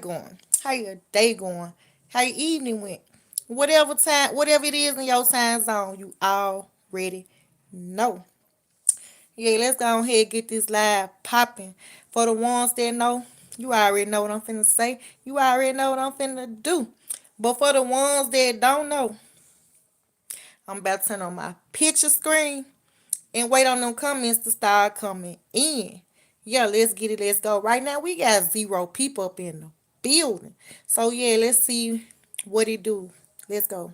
going? How your day going? How your evening went? Whatever it is in your time zone, you already know. Yeah, let's go ahead and get this live popping. For the ones that know, you already know what I'm finna say. You already know what I'm finna do. But for the ones that don't know, I'm about to turn on my picture screen and wait on them comments to start coming in. Yeah, let's get it. Let's go. Right now, we got 0 people up in the building. So, yeah, let's see what it do. Let's go.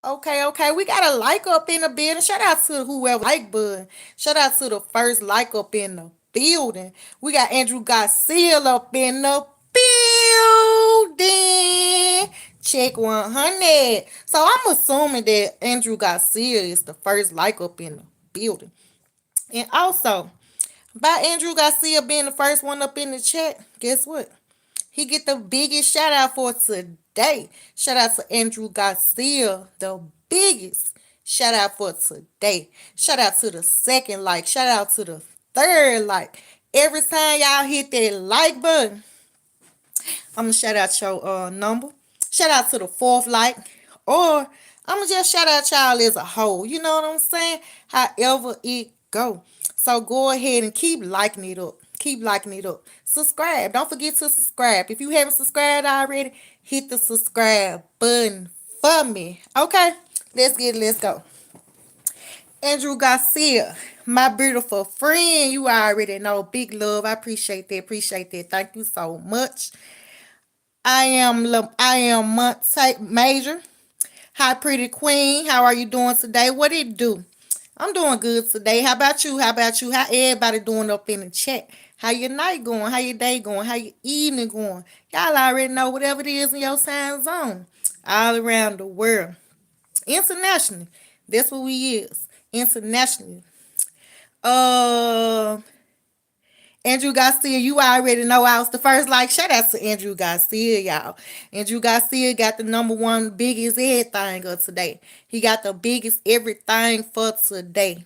Okay. We got a like up in the building. Shout out to whoever like button. Shout out to the first like up in the building. We got Andrew Garcia up in the building. Check 100. So I'm assuming that Andrew Garcia is the first like up in the building. And also, by Andrew Garcia being the first one up in the chat, guess what? He get the biggest shout out for today. Shout out to Andrew Garcia, the biggest shout out for today. Shout out to the second like. Shout out to the third like. Every time y'all hit that like button, I'm gonna shout out your number. Shout out to the fourth like, or I'm gonna just shout out y'all as a whole. You know what I'm saying? However it go. So go ahead and keep liking it up. Keep liking it up. Subscribe. Don't forget to subscribe. If you haven't subscribed already, hit the subscribe button for me. Okay? Let's get it. Let's go. Andrew Garcia, my beautiful friend. You already know. Big love. I appreciate that. Appreciate that. Thank you so much. I am Monte Major. Hi, pretty queen. How are you doing today? What it do? I'm doing good today. How about you? How about you? How everybody doing up in the chat? How your night going? How your day going? How your evening going? Y'all already know whatever it is in your time zone. All around the world. Internationally. That's what we is. Internationally. Uh Andrew Garcia, you already know I was the first. Like, shout out to Andrew Garcia, y'all. Andrew Garcia got the number one biggest everything of today. He got the biggest everything for today.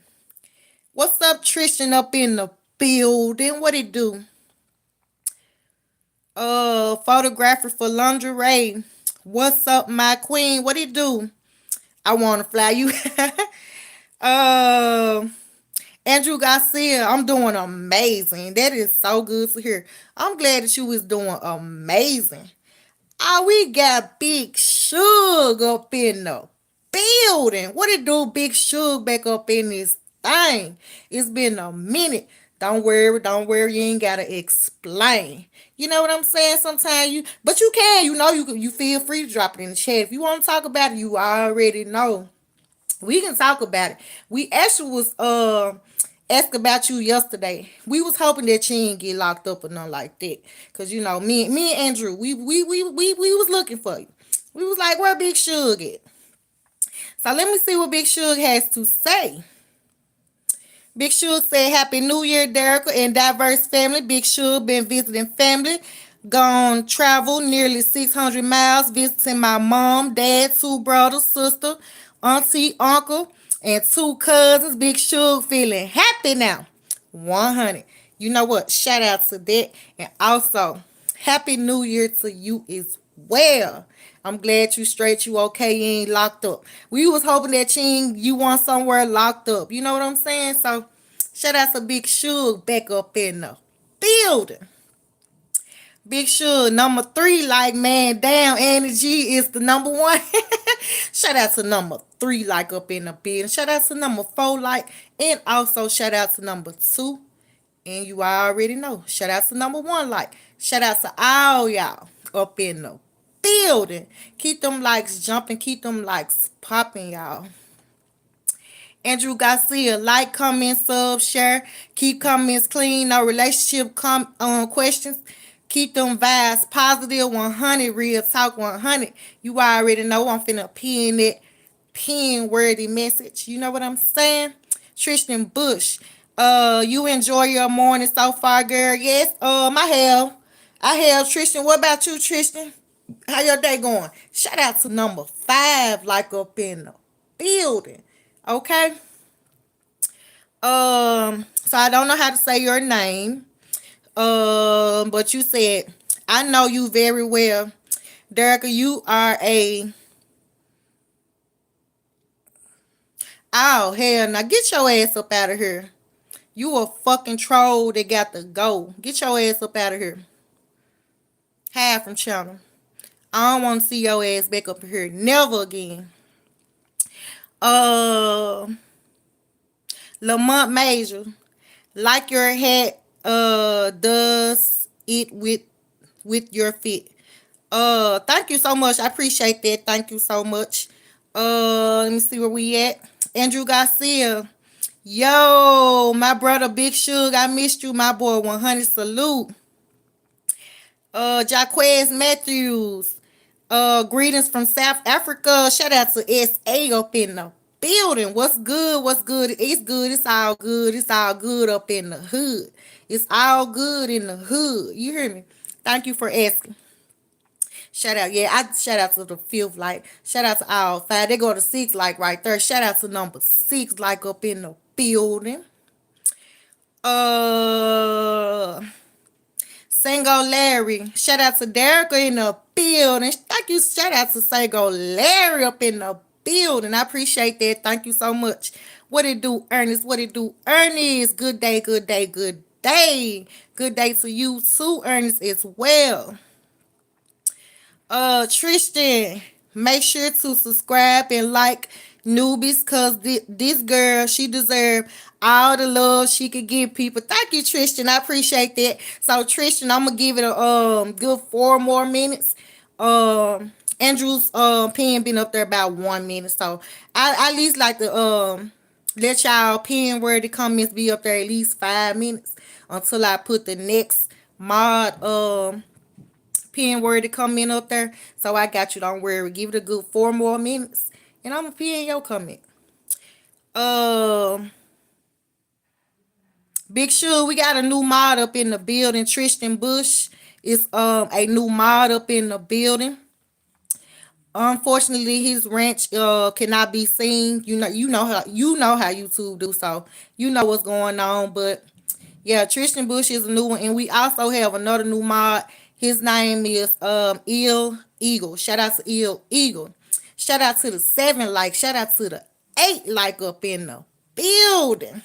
What's up, Tristan, up in the building? What it do? Photographer for lingerie. What's up, my queen? What it do? I wanna fly you. uh Andrew Garcia, I'm doing amazing. That is so good to hear. I'm glad that you was doing amazing. We got Big Suge up in the building. What it do, Big Suge back up in this thing? It's been a minute. Don't worry, you ain't gotta explain. You know what I'm saying? Sometimes but you can, you feel free to drop it in the chat. If you want to talk about it, you already know. We can talk about it. We actually was asked about you yesterday. We was hoping that you didn't get locked up or nothing like that. Cause me and Andrew, we was looking for you. We was like, where Big Suge at? So let me see what Big Suge has to say. Big Suge said, Happy New Year, Derica and diverse family. Big Suge been visiting family. Gone travel nearly 600 miles, visiting my mom, dad, 2 brothers, sister, auntie, uncle, and 2 cousins. Big Suge feeling happy now. 100. You know what? Shout out to that. And also, Happy New Year to you as well. I'm glad you straight, you okay, you ain't locked up. We was hoping that you want somewhere locked up. You know what I'm saying? So shout out to Big Suge back up in the building. Big Suge, number 3, like, man, damn, Annie G is the number 1. Shout out to number 3, like, up in the building. Shout out to number 4, like, and also shout out to number 2. And you already know. Shout out to number 1, like. Shout out to all y'all up in the building. Keep them likes jumping. Keep them likes popping, y'all. Andrew Garcia, like, comment, sub, share. Keep comments clean. No relationship questions. Keep them vibes positive. 100 real talk. 100. You already know I'm finna pin that pin worthy message. You know what I'm saying? Tristan Bush. You enjoy your morning so far, girl? Yes. I have Tristan. What about you, Tristan? How your day going? Shout out to number 5, like, up in the building. Okay. So I don't know how to say your name. But you said, I know you very well. Derica, you are a, oh, hell, now get your ass up out of here. You a fucking troll that got to go. Get your ass up out of here. Hide from channel. I don't want to see your ass back up here. Never again. Uh, Lamont Major, like your hat does it with your fit. Thank you so much. I appreciate that. Thank you so much. Let me see where we at. Andrew Garcia. Yo, my brother Big Suge, I missed you, my boy. 100 salute. Jaquez Matthews. Greetings from South Africa. Shout out to SA up in the building. What's good? What's good? It's good. It's all good. It's all good up in the hood. It's all good in the hood. You hear me? Thank you for asking. Shout out, yeah, I shout out to the fifth like. Shout out to all five. They go to six like right there. Shout out to number six like up in the building. Uh Sango Larry. Shout out to Derica in the building. Thank you. Shout out to Sango Larry up in the building. I appreciate that. Thank you so much. What it do, Ernest? What it do, Ernest? Good day, good day, good day. Good day to you too, Ernest, as well. Tristan, make sure to subscribe and like newbies, cause this girl, she deserve all the love she could give people. Thank you, Tristan. I appreciate that. So Tristan, I'm gonna give it a good 4 more minutes. Andrew's pen been up there about 1 minute, so I at least like to let y'all pen worthy comments be up there at least 5 minutes until I put the next mod pin word to come in up there. So I got you. Don't worry. Give it a good 4 more minutes. And I'm gonna pin your comment. Uh Big Sure, we got a new mod up in the building. Tristan Bush is a new mod up in the building. Unfortunately, his ranch cannot be seen. You know how YouTube do, so you know what's going on. But yeah, Tristan Bush is a new one, and we also have another new mod. His name is Ill Eagle. Shout out to Ill Eagle. Shout out to the 7 like. Shout out to the 8 like up in the building.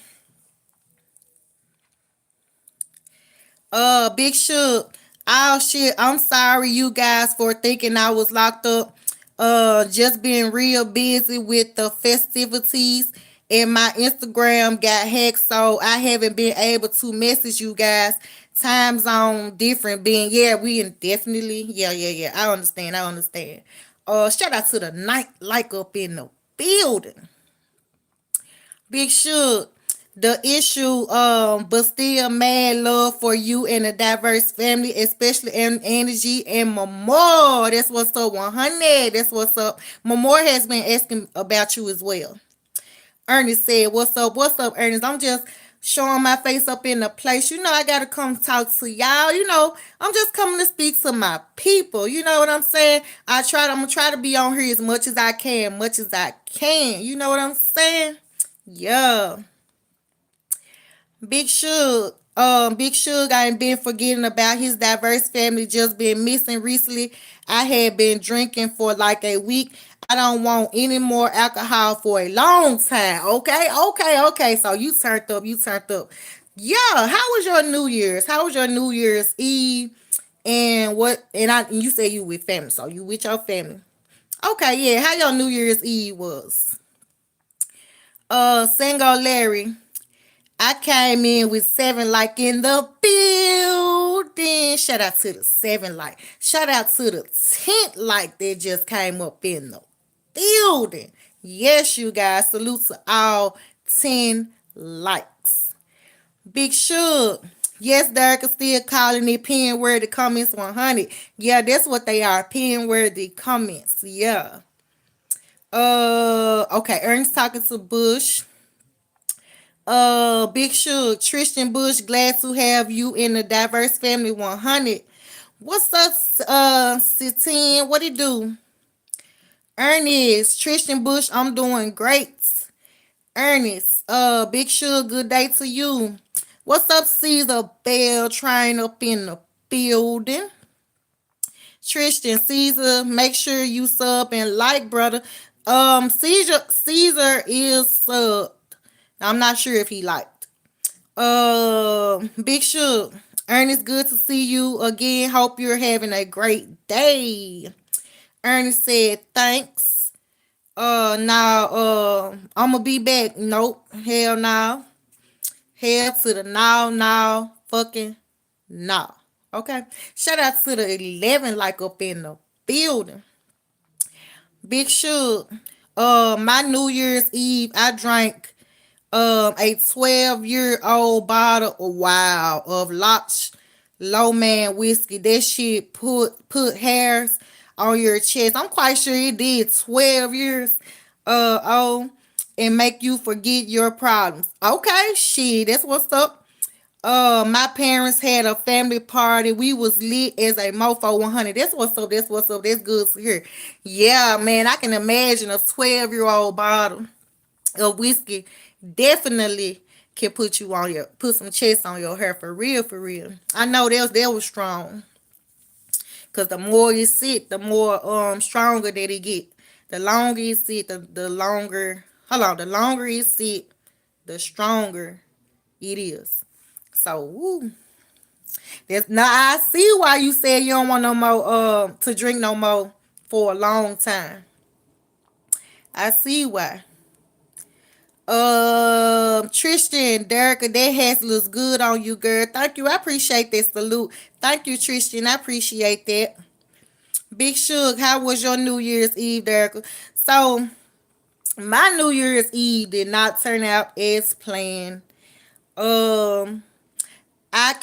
Big Shook. Oh shit. I'm sorry you guys for thinking I was locked up. Just being real busy with the festivities, and my Instagram got hacked, so I haven't been able to message you guys. Time zone different being, yeah, we definitely, yeah. I understand. Shout out to the night like up in the building. Big Shook. The issue, but still mad love for you and a diverse family, especially energy and Mamor. That's what's up, 100. That's what's up. Mamor has been asking about you as well. Ernest said, what's up? What's up, Ernest? I'm just showing my face up in the place. I gotta come talk to y'all. I'm just coming to speak to my people. You know what I'm saying? I'm gonna try to be on here as much as I can, much as I can. You know what I'm saying? Yeah. Big Suge, I ain't been forgetting about his diverse family just been missing recently. I had been drinking for like a week. I don't want any more alcohol for a long time. Okay. So you turned up. Yeah. How was your New Year's? How was your New Year's Eve? And what? And you say you with family, so you with your family. Okay, yeah. How your New Year's Eve was? Single Larry. I came in with 7 like in the building. Shout out to the 7 like. Shout out to the 10 like that just came up in the building. Yes, you guys. Salute to all 10 likes. Big Shug. Yes, Derek is still calling it pin worthy comments 100. Yeah, that's what they are. Pin worthy comments. Yeah. Okay. Ernest talking to Bush. Big Shug, Tristan Bush, glad to have you in the diverse family 100. What's up, Satine? What it do? Ernest, Tristan Bush, I'm doing great. Ernest, Big Shug, good day to you. What's up, Caesar Bell, trying up in the building. Tristan Caesar, make sure you sub and like, brother. Caesar is subbed. I'm not sure if he liked. Big Shug. Ernest, good to see you again. Hope you're having a great day. Ernest said thanks. Now, I'ma be back. Nope. Hell no. Hell to the now, fucking now. Okay. Shout out to the 11 like up in the building. Big Shug. My New Year's Eve, I drank a 12-year-old bottle of Loch Low Man whiskey. That shit put hairs on your chest. I'm quite sure it did 12 years old and make you forget your problems. Okay, shit, that's what's up. My parents had a family party. We was lit as a mofo 100. That's what's up. That's what's up. That's good to hear. Yeah, man, I can imagine a 12-year-old bottle of whiskey definitely can put some chest on your hair for real, for real. I know that was strong. Cause the more you sit, the more stronger that it get. The longer you sit, the longer the longer you sit, the stronger it is. So that's now I see why you said you don't want no more to drink no more for a long time. I see why. Tristan, Derica, that hat looks good on you, girl. Thank you. I appreciate that salute. Thank you, Tristan. I appreciate that. Big Shug, how was your New Year's Eve, Derica? So, my New Year's Eve did not turn out as planned. Um, I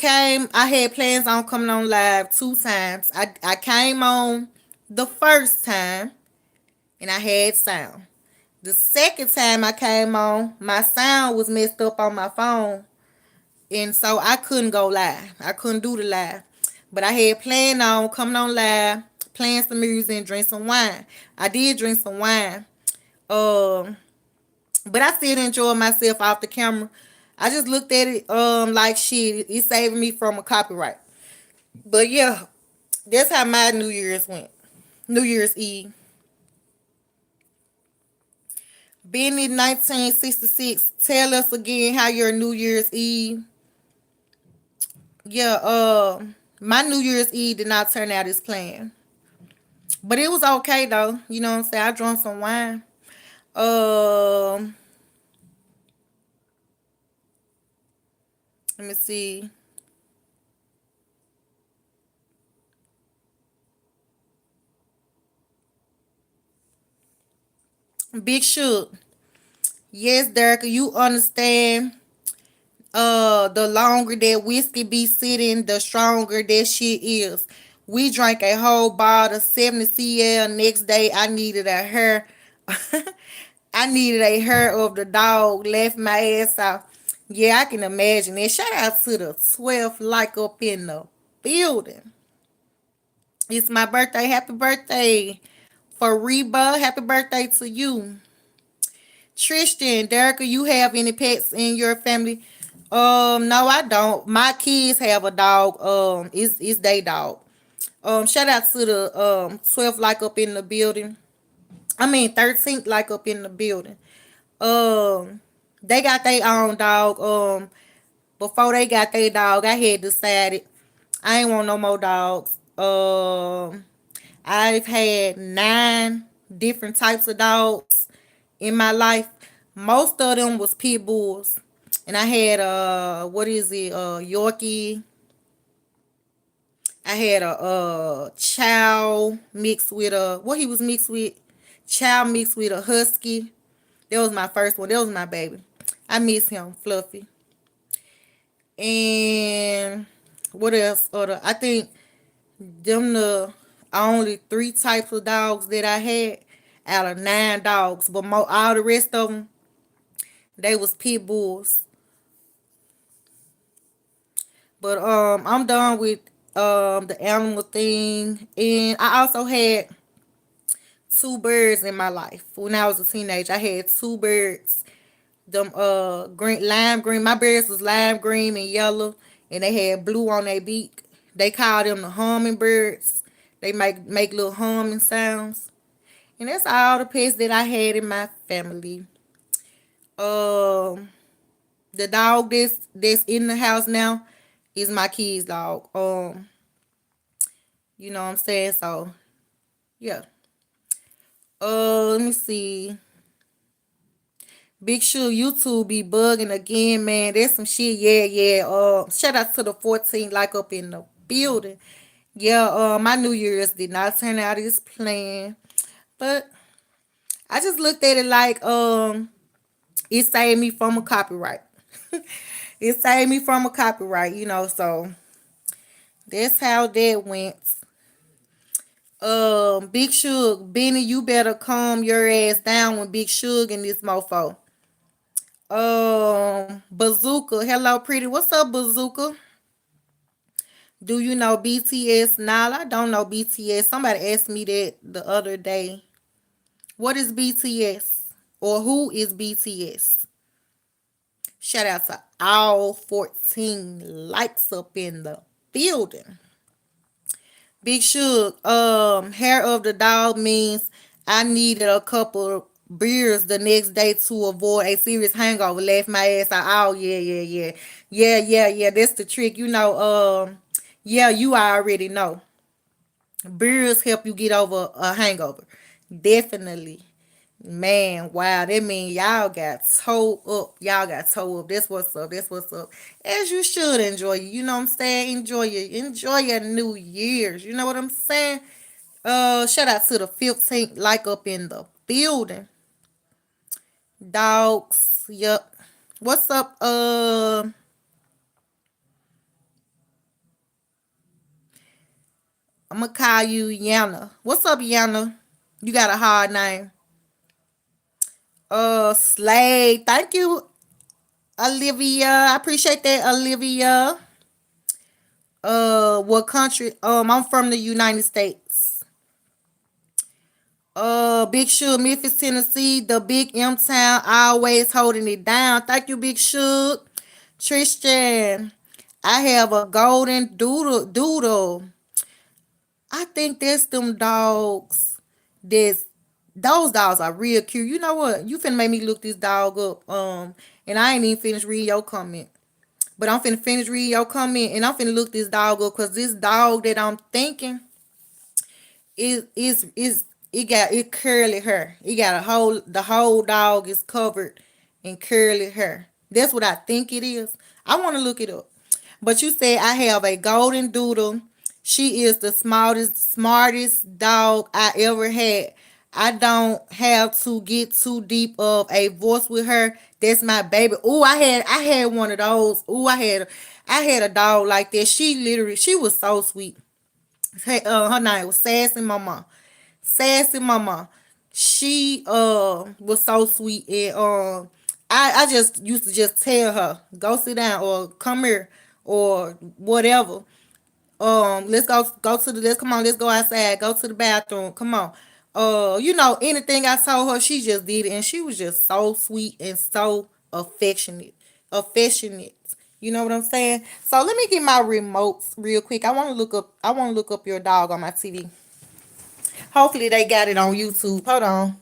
had plans on coming on live 2 times. I came on the first time and I had sound. The second time I came on, my sound was messed up on my phone. And so I couldn't go live. I couldn't do the live. But I had planned on coming on live, playing some music and drink some wine. I did drink some wine. Um, but I still enjoyed myself off the camera. I just looked at it like shit. It saving me from a copyright. But yeah, that's how my New Year's went. New Year's Eve. Benny 1966. Tell us again how your New Year's Eve. Yeah, my New Year's Eve did not turn out as planned. But it was okay though. You know what I'm saying? I drank some wine. Um, Let me see. Big Shook. Yes, Derek, you understand. The longer that whiskey be sitting, the stronger that shit is. We drank a whole bottle of 70 CL. Next day, I needed a hair. I needed a hair of the dog. Left my ass out. Yeah, I can imagine it. Shout out to the 12th like up in the building. It's my birthday. Happy birthday for Reba. Happy birthday to you. Tristan, Derica, you have any pets in your family? No, I don't. My kids have a dog. It's they dog. Shout out to the 12th like up in the building. I mean 13th like up in the building. They got their own dog. Before they got their dog, I had decided I ain't want no more dogs. I've had 9 different types of dogs in my life. Most of them was pit bulls. And I had what is it? Yorkie. I had a chow mixed with a what he was mixed with? Chow mixed with a husky. That was my first one. That was my baby. I miss him, Fluffy. And what else? I think them the only 3 types of dogs that I had out of 9 dogs. But all the rest of them, they was pit bulls. But I'm done with the animal thing. And I also had 2 birds in my life. When I was a teenager, I had 2 birds. Them green lime green. My birds was lime green and yellow, and they had blue on their beak. They call them the hummingbirds. They make little humming sounds. And that's all the pets that I had in my family. Um, the dog that's in the house now is my kid's dog. You know what I'm saying? So yeah. Let me see. Big Sure YouTube be bugging again, man. That's some shit. Yeah, yeah. Shout out to the 14 like up in the building. Yeah, my New Year's did not turn out as planned. But I just looked at it like it saved me from a copyright. It saved me from a copyright, so that's how that went. Big Shug, Benny, you better calm your ass down with Big Shug and this mofo. Bazooka, hello, pretty. What's up, Bazooka? Do you know BTS? Nah, I don't know BTS. Somebody asked me that the other day. What is BTS? Or who is BTS? Shout out to all 14 likes up in the building. Big Shug, hair of the dog means I needed a couple beers the next day to avoid a serious hangover. Laugh my ass out. Oh yeah, yeah, yeah. Yeah, yeah, yeah. That's the trick. Yeah, you already know. Beers help you get over a hangover. Definitely. Man, wow, that mean y'all got towed up. Y'all got towed up. That's what's up. That's what's up. As you should enjoy you. You know what I'm saying? Enjoy your New Year's. You know what I'm saying? Shout out to the 15th like up in the building. Dogs. Yup. What's up? I'm gonna call you Yana. What's up, Yana? You got a hard name. Slade. Thank you, Olivia. I appreciate that, Olivia. What country? I'm from the United States. Big Shug, Memphis, Tennessee, the big M town, always holding it down. Thank you, Big Shug. Tristan, I have a golden doodle. I think that's them dogs. That's those dogs are real cute. You know what? You finna make me look this dog up. And I ain't even finished reading your comment. But I'm finna finish reading your comment and I'm finna look this dog up because this dog that I'm thinking is it got it curly hair. It got the whole dog is covered in curly hair. That's what I think it is. I want to look it up. But you said I have a golden doodle. She is the smartest dog I ever had. I don't have to get too deep of a voice with her. That's my baby. Ooh, I had one of those. Ooh, I had a dog like that. She was so sweet. Her name was Sassy Mama. Sassy Mama. She was so sweet and I just used to just tell her go sit down or come here or whatever. Let's come on, let's go outside, go to the bathroom, come on. Anything I told her, she just did it, and she was just so sweet and so affectionate. You know what I'm saying? So let me get my remotes real quick. I want to look up your dog on my TV. Hopefully they got it on YouTube. Hold on.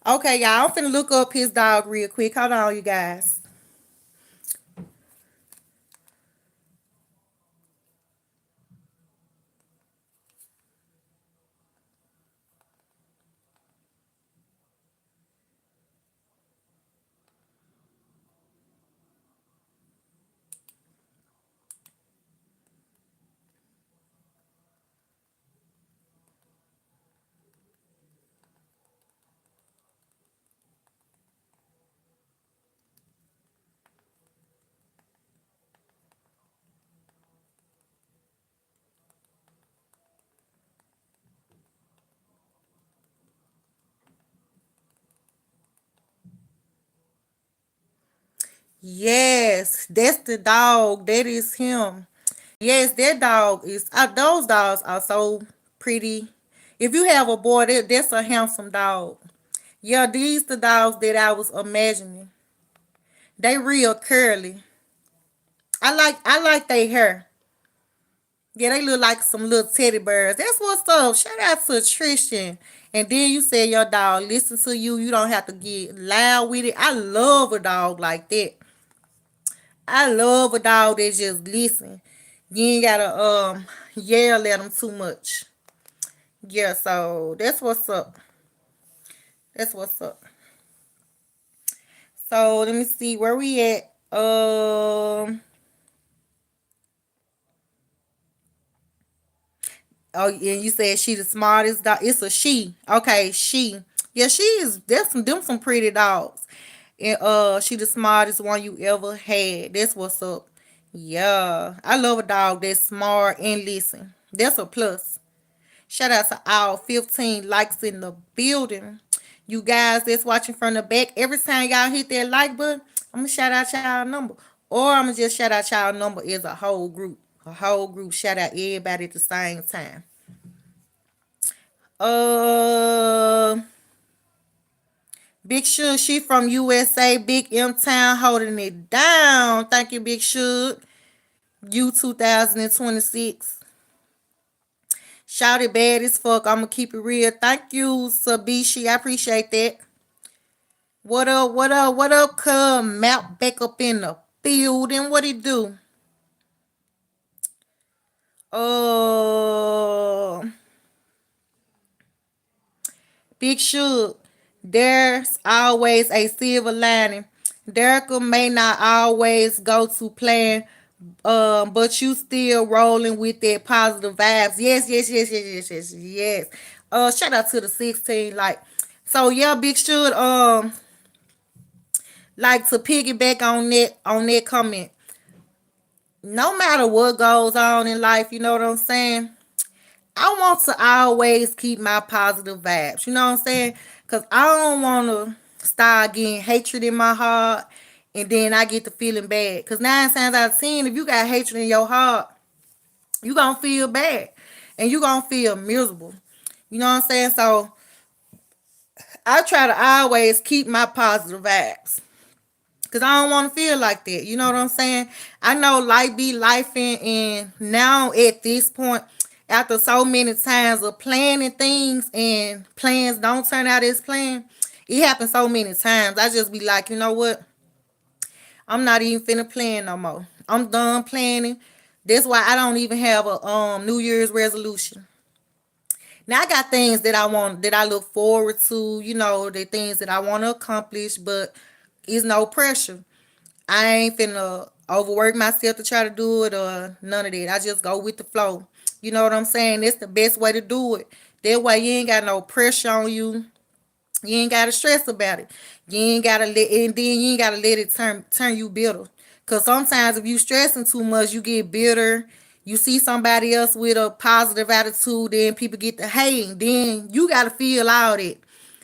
Okay, y'all, I'm finna look up his dog real quick. Hold on, you guys. Yes, that's the dog. That is him. Yes, that dog is. Those dogs are so pretty. If you have a boy, that's a handsome dog. Yeah, these the dogs that I was imagining. They real curly. I like their hair. Yeah, they look like some little teddy bears. That's what's up. Shout out to Tristan. And then you said your dog listen to you. You don't have to get loud with it. I love a dog like that. I love a dog that just listen. You ain't gotta yell at them too much. Yeah, so that's what's up. That's what's up. So let me see where we at. Oh, yeah, you said she the smartest dog. It's a she. Okay, she. Yeah, she is. That's some pretty dogs. And she the smartest one you ever had. That's what's up. Yeah, I love a dog that's smart and listen. That's a plus. Shout out to all 15 likes in the building. You guys that's watching from the back, every time y'all hit that like button, I'm gonna shout out y'all number. Or I'm gonna just shout out y'all number as a whole group. A whole group. Shout out everybody at the same time. Uh Big Shug, she from USA, Big M Town holding it down. Thank you, Big Shug. You 2026. Shout it bad as fuck. I'ma keep it real. Thank you, Sabishi. I appreciate that. What up, what up, what up, cuz? Mount back up in the building. What it do? Uh, Big Shug. There's always a silver lining. Derica may not always go to plan, but you still rolling with that positive vibes. Yes, yes, yes, yes, yes, yes, yes. Shout out to the 16. Like, so yeah, Big Shug. Like to piggyback on that comment. No matter what goes on in life, you know what I'm saying? I want to always keep my positive vibes. You know what I'm saying? Cause I don't want to start getting hatred in my heart, and then I get to feeling bad. Cause 9 times out of 10, if you got hatred in your heart, you gonna feel bad, and you gonna feel miserable. You know what I'm saying? So I try to always keep my positive vibes. Cause I don't want to feel like that. You know what I'm saying? I know life be life and now at this point, after so many times of planning things and plans don't turn out as planned, it happens so many times. I just be like, you know what? I'm not even finna plan no more. I'm done planning. That's why I don't even have a New Year's resolution. Now I got things that I want that I look forward to, the things that I want to accomplish, but it's no pressure. I ain't finna overwork myself to try to do it or none of that. I just go with the flow. You know what I'm saying? That's the best way to do it. That way you ain't got no pressure on you. You ain't gotta stress about it. You ain't gotta let and then you ain't gotta let it turn you bitter. Cause sometimes if you stressing too much, you get bitter. You see somebody else with a positive attitude, then people get the hate. Then you gotta feel all that.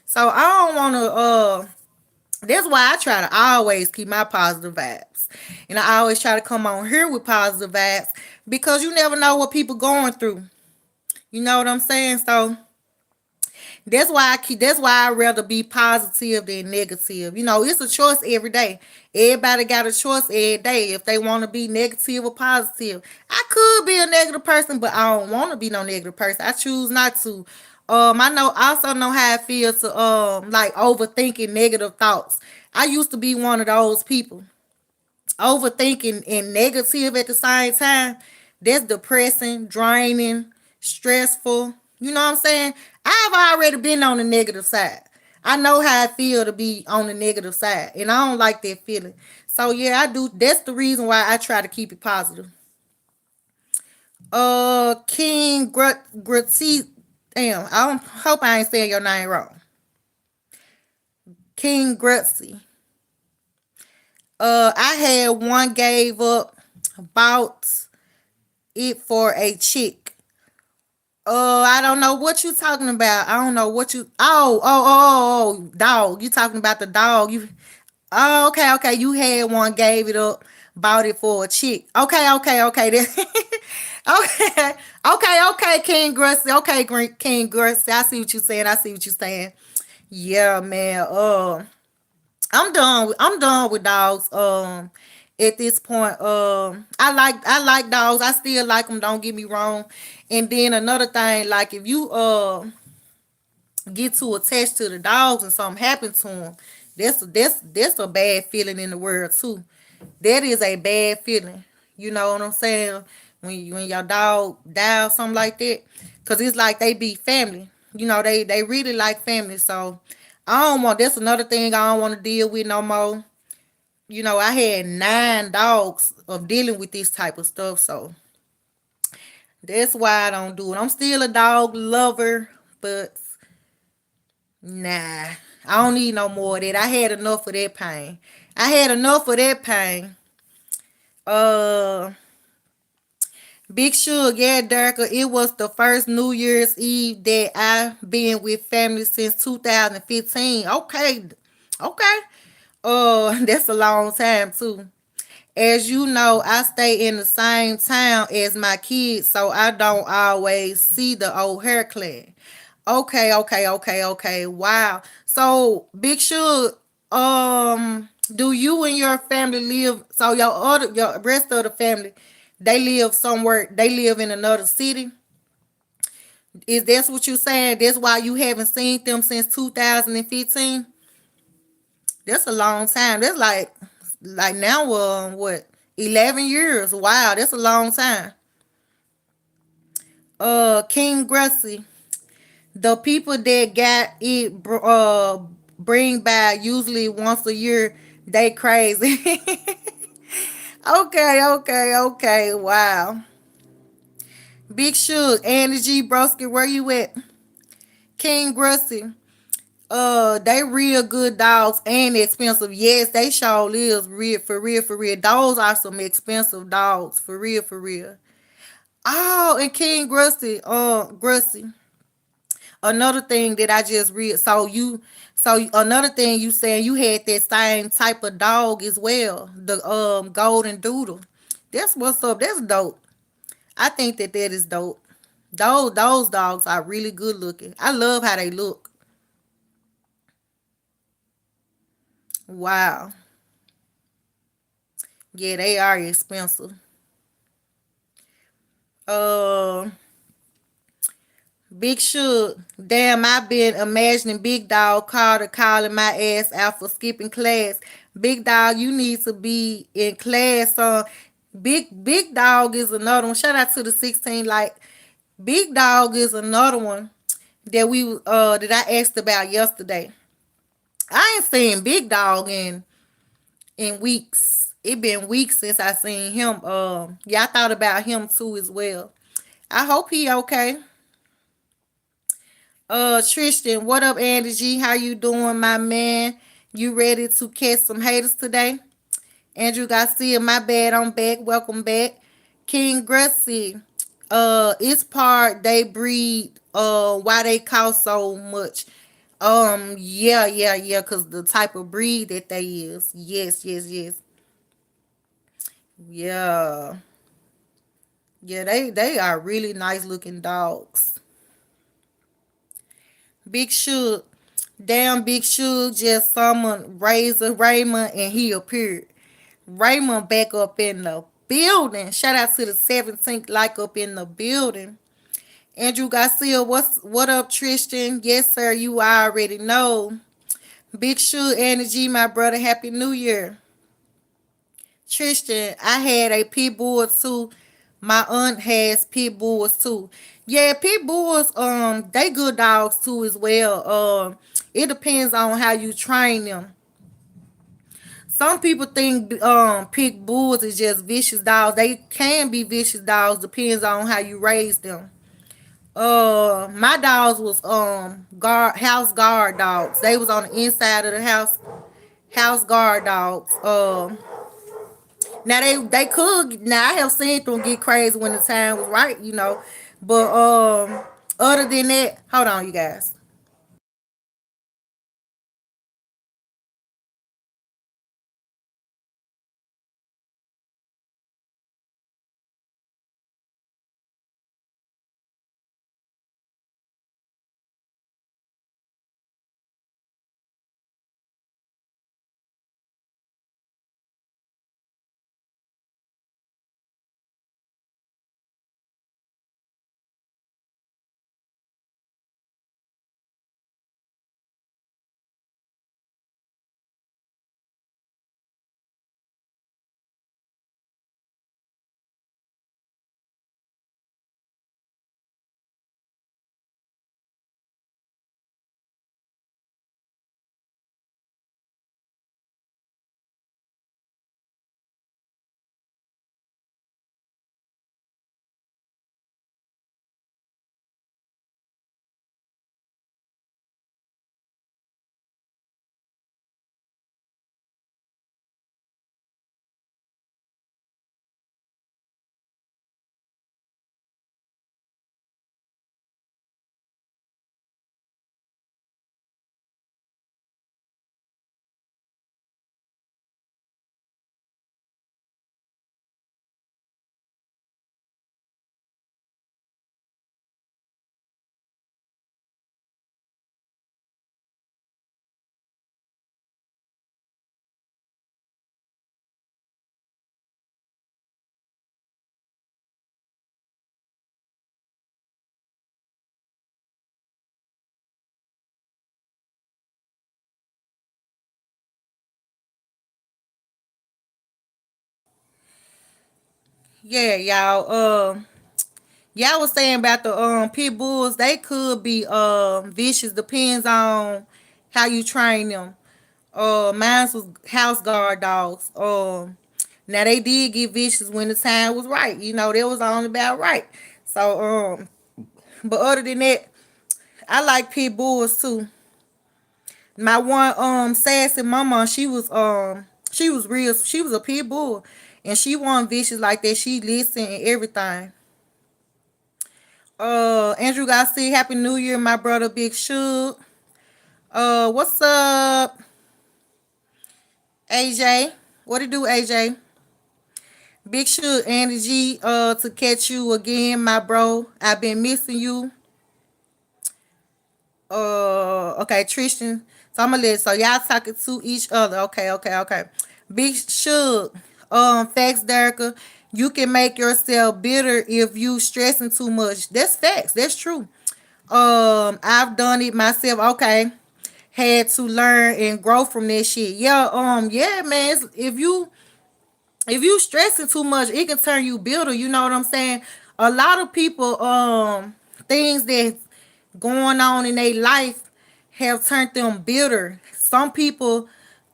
So I don't wanna that's why I try to always keep my positive vibes. And I always try to come on here with positive vibes because you never know what people going through. You know what I'm saying? So that's why I rather be positive than negative. It's a choice every day. Everybody got a choice every day if they want to be negative or positive. I could be a negative person, but I don't want to be no negative person. I choose not to. I know also know how it feels to like overthinking negative thoughts. I used to be one of those people. Overthinking and negative at the same time. That's depressing, draining, stressful. You know what I'm saying? I've already been on the negative side. I know how I feel to be on the negative side, and I don't like that feeling. So yeah, I do. That's the reason why I try to keep it positive. King Grutzy. Damn, I don't, hope I ain't saying your name wrong. King Grutzy. I had one gave up about it for a chick. I don't know what you talking about. I don't know what you. Dog. You talking about the dog? You. Oh, okay, okay. You had one, gave it up, bought it for a chick. Okay, okay, okay. Okay, okay. King Grusty. Okay, King Grusty. I see what you saying. I see what you saying. Yeah, man. I'm done with dogs. At this point, I like dogs. I still like them. Don't get me wrong. And then another thing, like if you get too attached to the dogs and something happens to them, that's a bad feeling in the world too. That is a bad feeling. You know what I'm saying? When your dog die or something like that, cause it's like they be family. You know they really like family. So I don't want. That's another thing I don't want to deal with no more. You know, I had 9 dogs of dealing with this type of stuff. So that's why I don't do it. I'm still a dog lover, but nah, I don't need no more of that. I had enough of that pain. I had enough of that pain. Uh, Big Sugar, yeah, Derica, it was the first New Year's Eve that I've been with family since 2015. Okay, okay. That's a long time too. As you know, I stay in the same town as my kids, so I don't always see the old hair clan. Okay, okay, okay, okay. Wow. So, Big Sugar, do you and your family live? So your rest of the family, they live somewhere. They live in another city. Is that's what you saying? That's why you haven't seen them since 2015. That's a long time. That's like now, what, 11 years? Wow, that's a long time. King Grusty, the people that got it bring back usually once a year. They crazy. Okay, okay, okay. Wow. Big Shug, Andy G Broski, where you at? King Grusty. They real good dogs and expensive. Yes, they sure is real for real for real. Those are some expensive dogs for real for real. Oh, and King Grusty, Grusty. Another thing that I just read. So another thing you saying you had that same type of dog as well, the golden doodle. That's what's up. That's dope. I think that is dope. Those dogs are really good looking. I love how they look. Wow. Yeah, they are expensive. Uh, Big Shug. Damn, I been imagining Big Dog calling my ass out for skipping class. Big Dog, you need to be in class. Big Dog is another one. Shout out to the 16. Like Big Dog is another one that I asked about yesterday. I ain't seen Big Dog in weeks. It been weeks since I seen him. Yeah, I thought about him too as well. I hope he okay. Tristan, what up, Andy G? How you doing, my man? You ready to catch some haters today? Andrew Garcia, my bad, I'm back. Welcome back. King Gracie, it's part they breed. Why they cost so much? Yeah. Cause the type of breed that they is. Yes. Yeah, yeah. They are really nice looking dogs. Big Shug. Damn, Big Shug just summoned Razor Raymond and he appeared. Raymond back up in the building. Shout out to the 17th like up in the building. Andrew Garcia, what up, Tristan? Yes, sir. You already know. Big Shoe Energy, my brother. Happy New Year. Tristan, I had a pit bull too. My aunt has pit bulls too. Yeah, pit bulls, they good dogs too as well. It depends on how you train them. Some people think pit bulls is just vicious dogs. They can be vicious dogs, depends on how you raise them. My dogs was guard house guard dogs. They was on the inside of the house guard dogs. Now they could. Now I have seen them get crazy when the time was right, you know. But other than that, hold on, you guys. Yeah, y'all. Y'all was saying about the pit bulls. They could be vicious. Depends on how you train them. Mine was house guard dogs. Now they did get vicious when the time was right. You know, that was only about right. So but other than that, I like pit bulls too. My one sassy mama, she was real. She was a pit bull, and she wasn't vicious like that. She listened and everything. Andrew Garcia, Happy New Year, my brother Big Shug. What's up, AJ? What it do, AJ? Big Shug Energy, to catch you again, my bro. I've been missing you. Okay, Tristan. So I'm gonna let so y'all talking to each other. Okay, okay, okay. Big Shug, facts, Derica. You can make yourself bitter if you stressing too much. That's facts. That's true. I've done it myself. Okay, had to learn and grow from that shit. Yeah, yeah, man. If you stressing too much, it can turn you bitter. You know what I'm saying? A lot of people, things that going on in their life have turned them bitter. Some people,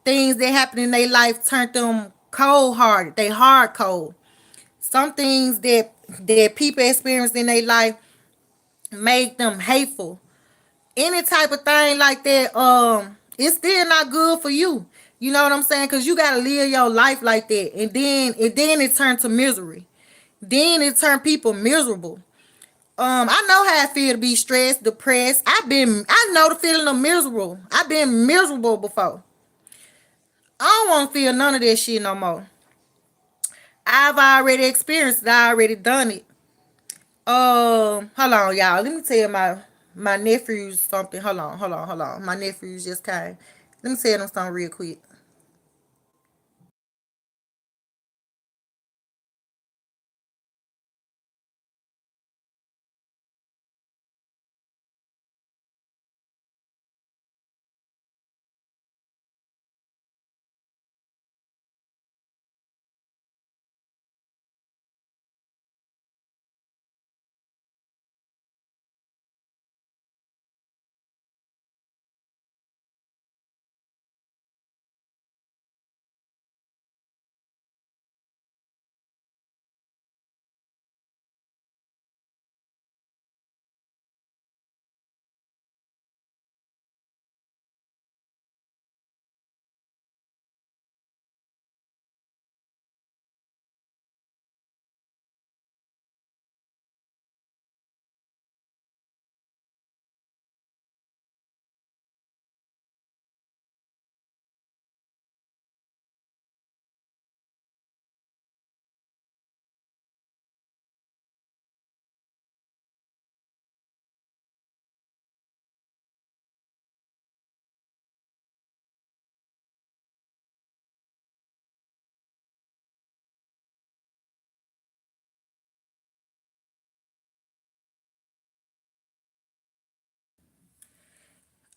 things that happen in their life turned them cold hearted. They hard cold. Some things that people experience in their life make them hateful. Any type of thing like that, it's still not good for you. You know what I'm saying? Cause you gotta live your life like that, and then it turned to misery. Then it turned people miserable. I know how I feel to be stressed, depressed. I know the feeling of miserable. I've been miserable before. I don't want to feel none of that shit no more. I've already experienced it. I already done it. Hold on, y'all. Let me tell my nephews something. Hold on. My nephews just came. Let me tell them something real quick.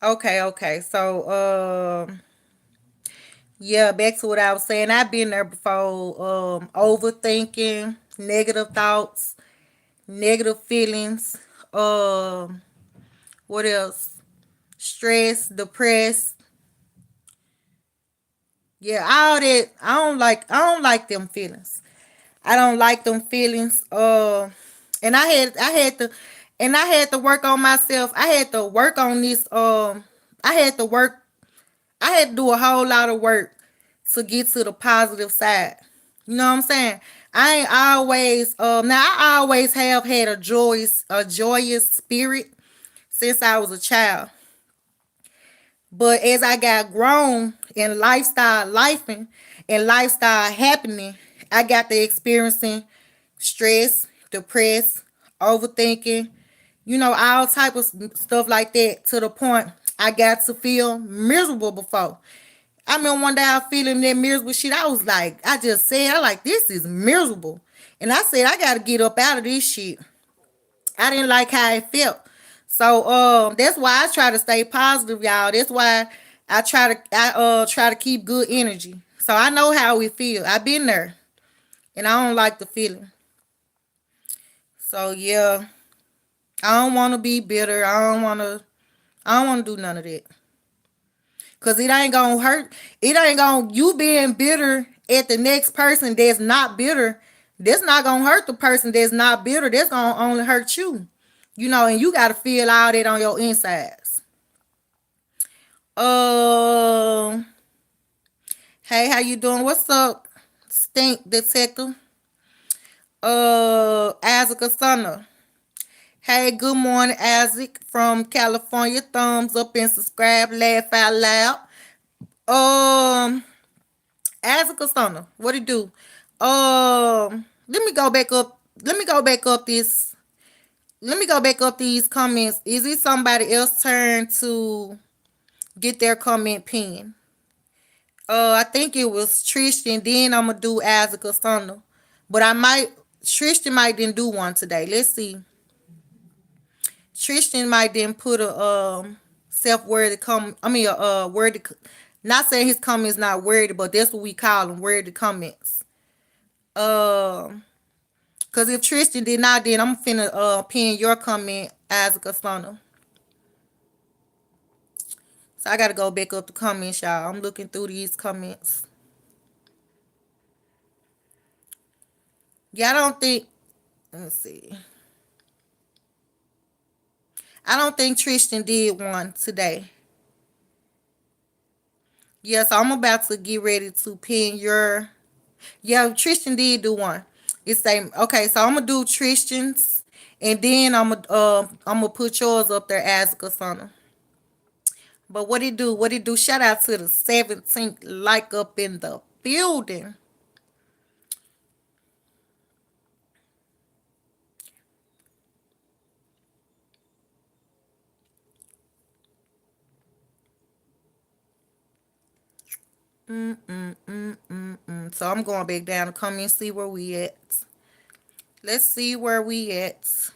Okay, okay. So, yeah, back to what I was saying. I've been there before. Overthinking, negative thoughts, negative feelings. Um, what else? Stress, depressed. Yeah, all that. I don't like them feelings. I don't like them feelings. And I had to work on myself. I had to work on this. I had to work. I had to do a whole lot of work to get to the positive side. You know what I'm saying? I ain't always. Now I always have had a joyous spirit since I was a child. But as I got grown in lifestyle lifing and lifestyle happening, I got to experiencing stress, depressed, overthinking, all type of stuff like that to the point I got to feel miserable before. I mean, one day I was feeling that miserable shit. I was like, I just said, I like, this is miserable. And I said, I got to get up out of this shit. I didn't like how it felt. So that's why I try to stay positive, y'all. That's why I try to keep good energy. So I know how we feel. I've been there and I don't like the feeling. So yeah, I don't want to be bitter. I don't want to do none of that. Cause it ain't gonna hurt. It ain't gonna you being bitter at the next person that's not bitter. That's not gonna hurt the person that's not bitter. That's gonna only hurt you. And you gotta feel all that on your insides. Um, hey, how you doing? What's up, stink detective? Isaac Asana. Hey, good morning, Isaac from California. Thumbs up and subscribe. Laugh out loud. Um, Isaac Asana. What it do? Let me go back up. Let me go back up this. Let me go back up these comments. Is it somebody else's turn to get their comment pinned? I think it was Tristan. Then I'm gonna do Isaac or something. But Tristan might didn't do one today. Let's see. Tristan might didn't put a self worthy comment. I mean a worthy. Not saying his comments not worthy, but that's what we call them, worthy comments. Cause if Tristan did not, then I'm finna pin your comment, Isaac or something. So I gotta go back up the comments, y'all. I'm looking through these comments. Yeah, I don't think. Let's see. I don't think Tristan did one today. Yeah, so I'm about to get ready to pin your. Yeah, Tristan did do one. It's same. Okay, so I'm gonna do Tristan's, and then I'm gonna put yours up there as a Kasana. But what it do? What it do? Shout out to the 17th like up in the building. So I'm going back down to come and see where we at. Let's see where we at.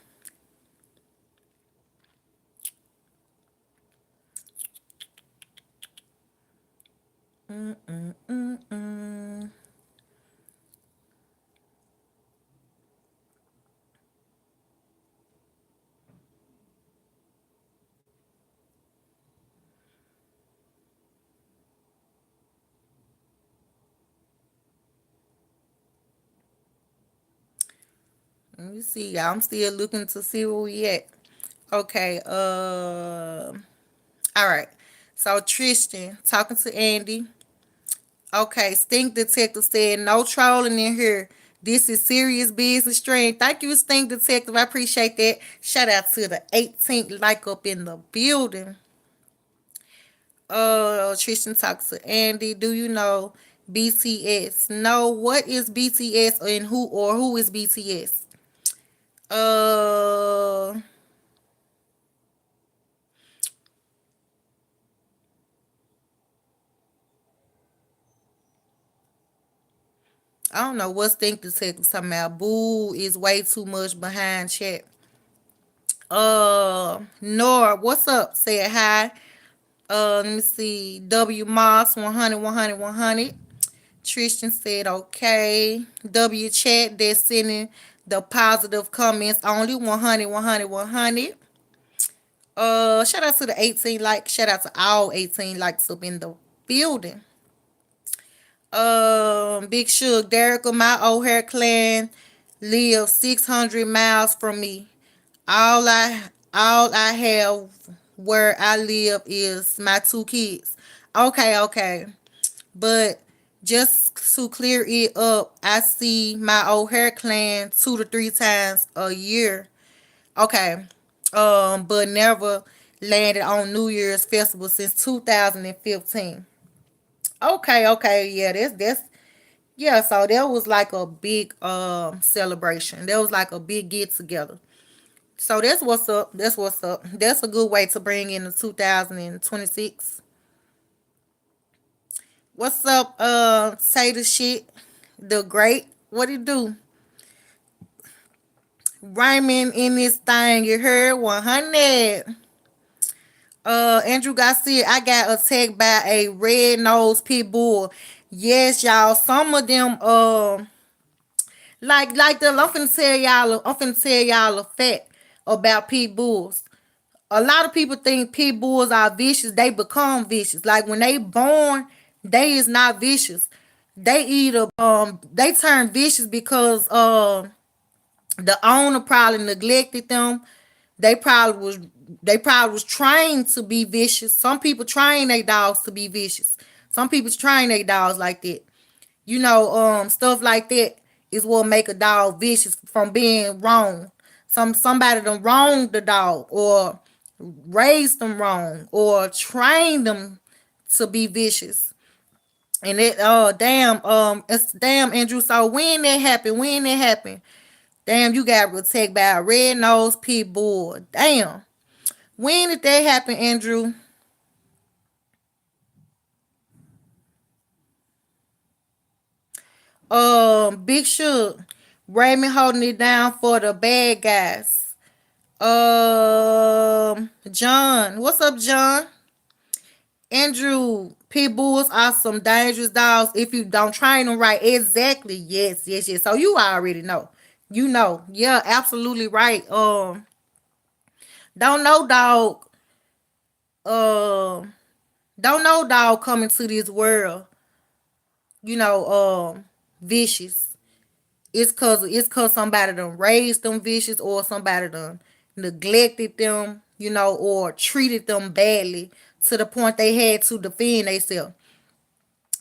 Let me see, y'all. I'm still looking to see where we at. Okay. All right. So Tristan talking to Andy. Okay. Stink Detective said no trolling in here. This is serious business stream. Thank you, Stink Detective. I appreciate that. Shout out to the 18th like up in the building. Tristan talks to Andy. Do you know BTS? No. What is BTS and who is BTS? Uh, I don't know what Stink Detective talking about. Boo is way too much behind chat. Nora, what's up? Say hi. Let me see. W Moss 100, 100, 100. Tristan said okay. W Chat that's sending the positive comments only 100, 100, 100. Shout out to the 18 likes. Shout out to all 18 likes up in the building. Big Suge, Derica, my old hair clan live 600 miles from me. All I have where I live is my two kids. Okay, okay. But just to clear it up, I see my old hair clan 2 to 3 times a year. Okay. But never landed on New Year's festival since 2015. Okay, okay, yeah, that's yeah, so that was like a big celebration. That was like a big get together. So that's what's up. That's what's up. That's a good way to bring in the 2026. What's up, say the shit. The great. What it do? Rhyming in this thing, you heard 100. Andrew Garcia, I got attacked by a red nosed pit bull. Yes, y'all. Some of them like the I'm finna tell y'all a fact about pit bulls. A lot of people think pit bulls are vicious. They become vicious. Like when they born, they is not vicious. They either they turn vicious because the owner probably neglected them. They probably was they probably was trained to be vicious. Some people train their dogs to be vicious. Some people train their dogs like that. Stuff like that is what make a dog vicious from being wrong. Somebody done wronged the dog or raised them wrong or trained them to be vicious. And it damn it's damn Andrew. So when that happened, damn, you got attacked by a red nosed pit bull. Damn. When did that happen, Andrew? Big Shook. Raymond holding it down for the bad guys. John. What's up, John? Andrew, pit bulls are some dangerous dogs if you don't train them right. Exactly. Yes, yes, yes. So you already know. You know. Yeah, absolutely right. Don't know dog. Um, don't know dog coming to this world. You know, vicious. It's cause somebody done raised them vicious or somebody done neglected them, or treated them badly to the point they had to defend themselves.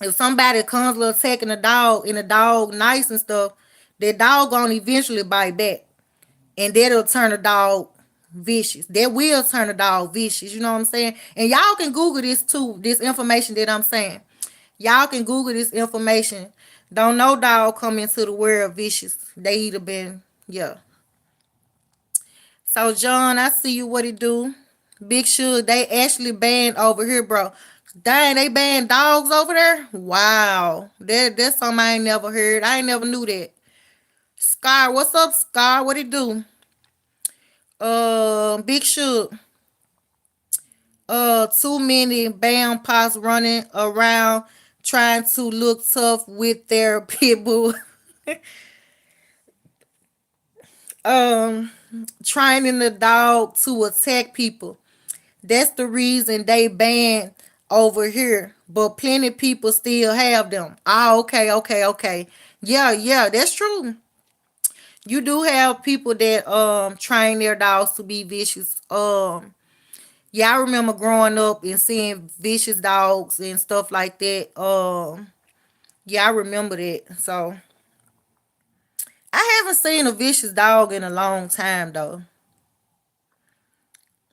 If somebody comes attacking a dog and a dog nice and stuff, that dog gonna eventually bite back. And that'll turn a dog vicious. That will turn a dog vicious. You know what I'm saying? And y'all can Google this too, this information that I'm saying. Y'all can Google this information. Don't no dog come into the world vicious. They either been, yeah. So John, I see you. What it do? Big Sugar, they actually banned over here, bro. Dang, they banned dogs over there. Wow, that's something I ain't never heard. I ain't never knew that. Scar, what's up, Scar? What it do? Big Sugar. Too many bam pops running around trying to look tough with their pit bull. um, Training the dog to attack people. That's the reason they banned over here. But plenty people still have them. Ah, okay, okay, okay. Yeah, yeah, that's true. You do have people that train their dogs to be vicious. Yeah, I remember growing up and seeing vicious dogs and stuff like that. Yeah, I remember that. So I haven't seen a vicious dog in a long time though.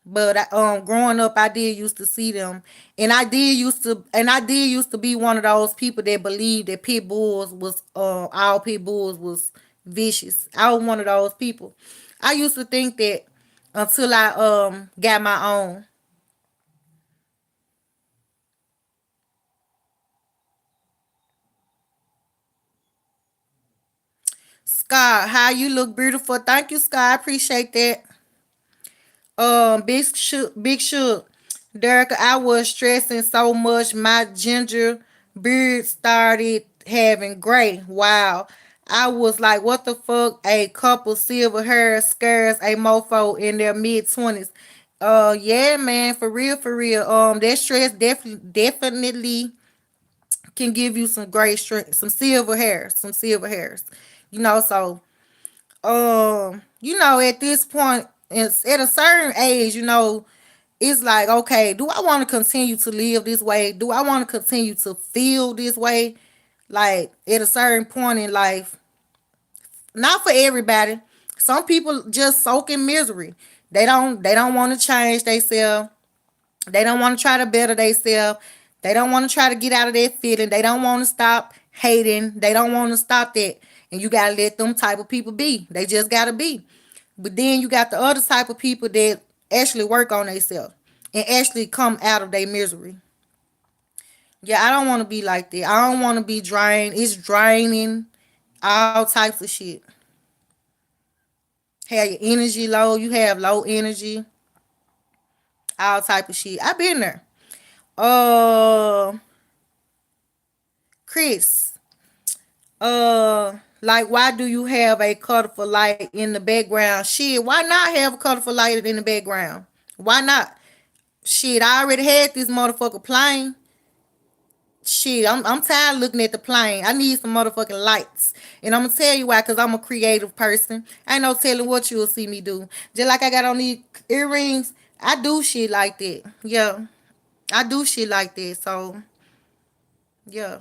But growing up, I did used to see them, and I did used to be one of those people that believed that pit bulls was all pit bulls was vicious. I was one of those people. I used to think that until I got my own. Scott, how you look beautiful. Thank you, Scott. I appreciate that. Big Shook. Derek, I was stressing so much. My ginger beard started having gray. Wow. I was like, what the fuck? A couple silver hair scares a mofo in their mid 20s. Yeah, man, for real, for real. That stress definitely can give you some gray stress, some silver hairs. So at this point, it's at a certain age, it's like, okay, do I want to continue to live this way? Do I want to continue to feel this way? Like at a certain point in life, not for everybody. Some people just soak in misery. They don't want to change themselves. They don't want to try to better themselves. They don't want to try to get out of that feeling. They don't want to stop hating. They don't want to stop that. And you gotta let them type of people be. They just gotta be. But then you got the other type of people that actually work on themselves and actually come out of their misery. Yeah, I don't want to be like that. I don't want to be drained. It's draining. All types of shit. Have your energy low. You have low energy. All type of shit. I've been there. Uh, Chris. Like, why do you have a colorful light in the background? Shit, why not have a colorful light in the background? Why not? Shit, I already had this motherfucker plane. Shit, I'm tired of looking at the plane. I need some motherfucking lights. And I'm gonna tell you why, cause I'm a creative person. Ain't no telling what you'll see me do. Just like I got on these earrings, I do shit like that. Yeah, I do shit like that. So yeah,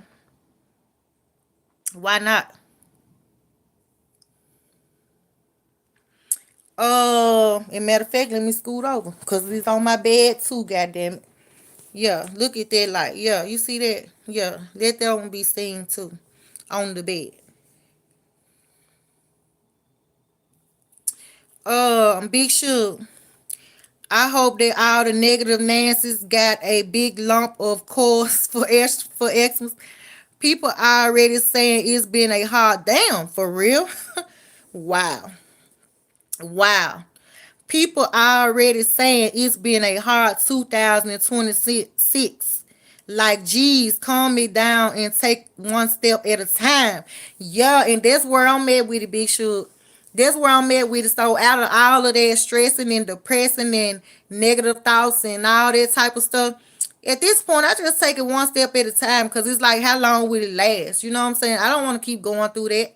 why not? And matter of fact, let me scoot over, cause it's on my bed too. Goddamn it. Yeah, look at that light. Yeah, you see that? Yeah, let that one be seen too, on the bed. Big Shoot. I hope that all the negative Nancy's got a big lump of course for Xmas. People already saying it's been a hard damn for real. Wow. Wow. People already saying it's been a hard 2026. Like, geez, calm me down and take one step at a time. Yeah, and that's where I'm at with it, Big Shoot. That's where I'm at with it. So out of all of that stressing and depressing and negative thoughts and all that type of stuff, at this point, I just take it one step at a time, because it's like, how long will it last? You know what I'm saying? I don't want to keep going through that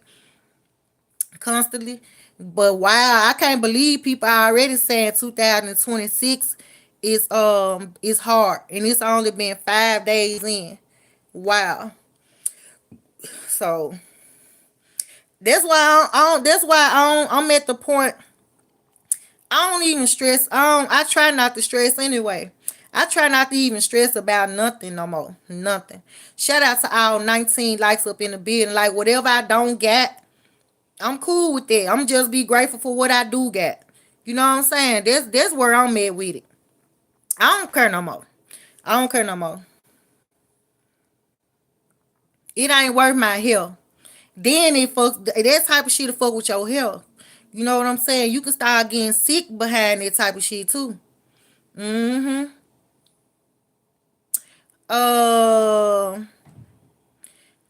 constantly. But wow, I can't believe people are already saying 2026 is hard, and it's only been 5 days in. Wow. So that's why I'm at the point I don't even stress. I try not to stress anyway. I try not to even stress about nothing no more. Nothing. Shout out to all 19 likes up in the building. Like, whatever I don't get, I'm cool with that. I'm just be grateful for what I do get. You know what I'm saying? That's where I'm at with it. I don't care no more. I don't care no more. It ain't worth my health. Then it fuck that type of shit to fuck with your health. You know what I'm saying? You can start getting sick behind that type of shit too. Mm-hmm. Uh,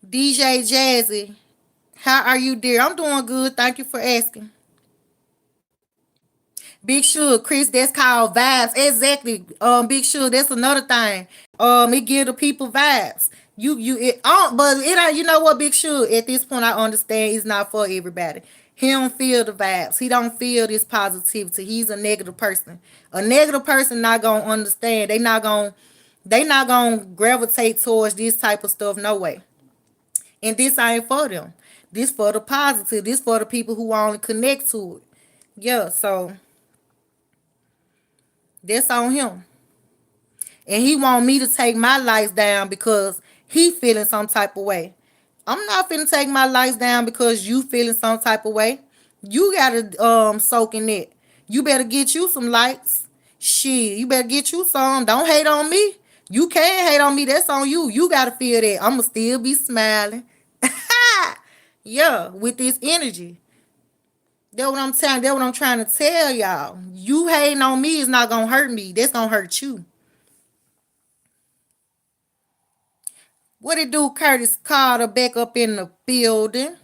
DJ Jazzy, how are you, dear? I'm doing good. Thank you for asking. Big Sugar, Chris, that's called vibes. Exactly. Big Sugar, that's another thing. It give the people vibes. But it ain't. You know what, Big Sugar? At this point, I understand it's not for everybody. He don't feel the vibes. He don't feel this positivity. He's a negative person. A negative person not gonna understand. They not gonna gravitate towards this type of stuff. No way. And this ain't for them. This for the positive. This for the people who want to connect to it. Yeah. So that's on him. And he want me to take my lights down because he feeling some type of way. I'm not finna take my lights down because you feeling some type of way. You gotta soak in it. You better get you some lights. Shit, you better get you some. Don't hate on me. You can't hate on me. That's on you. You gotta feel that. I'ma still be smiling. Yeah, with this energy. That's what I'm trying to tell y'all. You hating on me is not gonna hurt me. That's gonna hurt you. What it do, Curtis Carter back up in the building.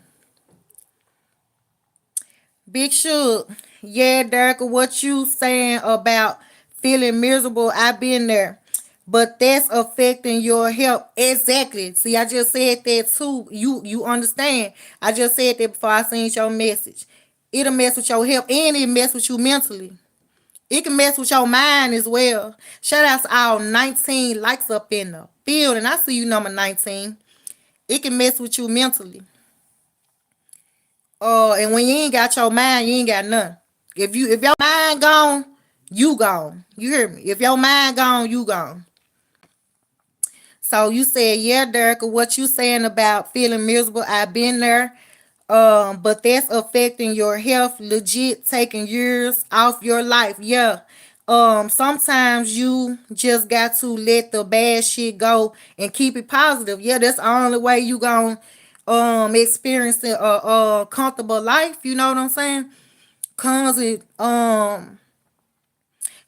Big Shug. Yeah, Derek, what you saying about feeling miserable? I've been there. But that's affecting your health. Exactly. See, I just said that too. You understand. I just said that before I seen your message. It'll mess with your health and it mess with you mentally. It can mess with your mind as well. Shout out to all 19 likes up in the building. I see you number 19. It can mess with you mentally. And when you ain't got your mind, you ain't got nothing. If your mind gone, you gone. You hear me? If your mind gone, you gone. So you said, yeah, Derek, what you saying about feeling miserable? I've been there. But that's affecting your health, legit taking years off your life. Yeah. Sometimes you just got to let the bad shit go and keep it positive. Yeah, that's the only way you gonna experience a comfortable life. You know what I'm saying? Cause it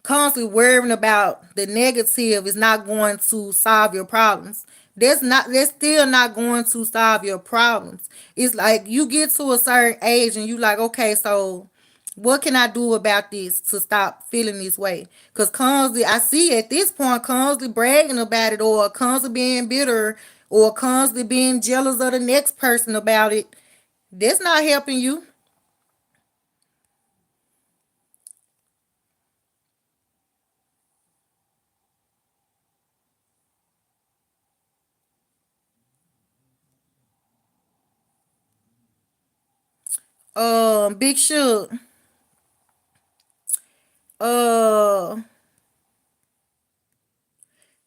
constantly worrying about the negative is not going to solve your problems. That's still not going to solve your problems. It's like you get to a certain age and you like, okay, so what can I do about this to stop feeling this way? Because constantly, I see at this point, constantly bragging about it or constantly being bitter or constantly being jealous of the next person about it. That's not helping you. Big Shug. Uh,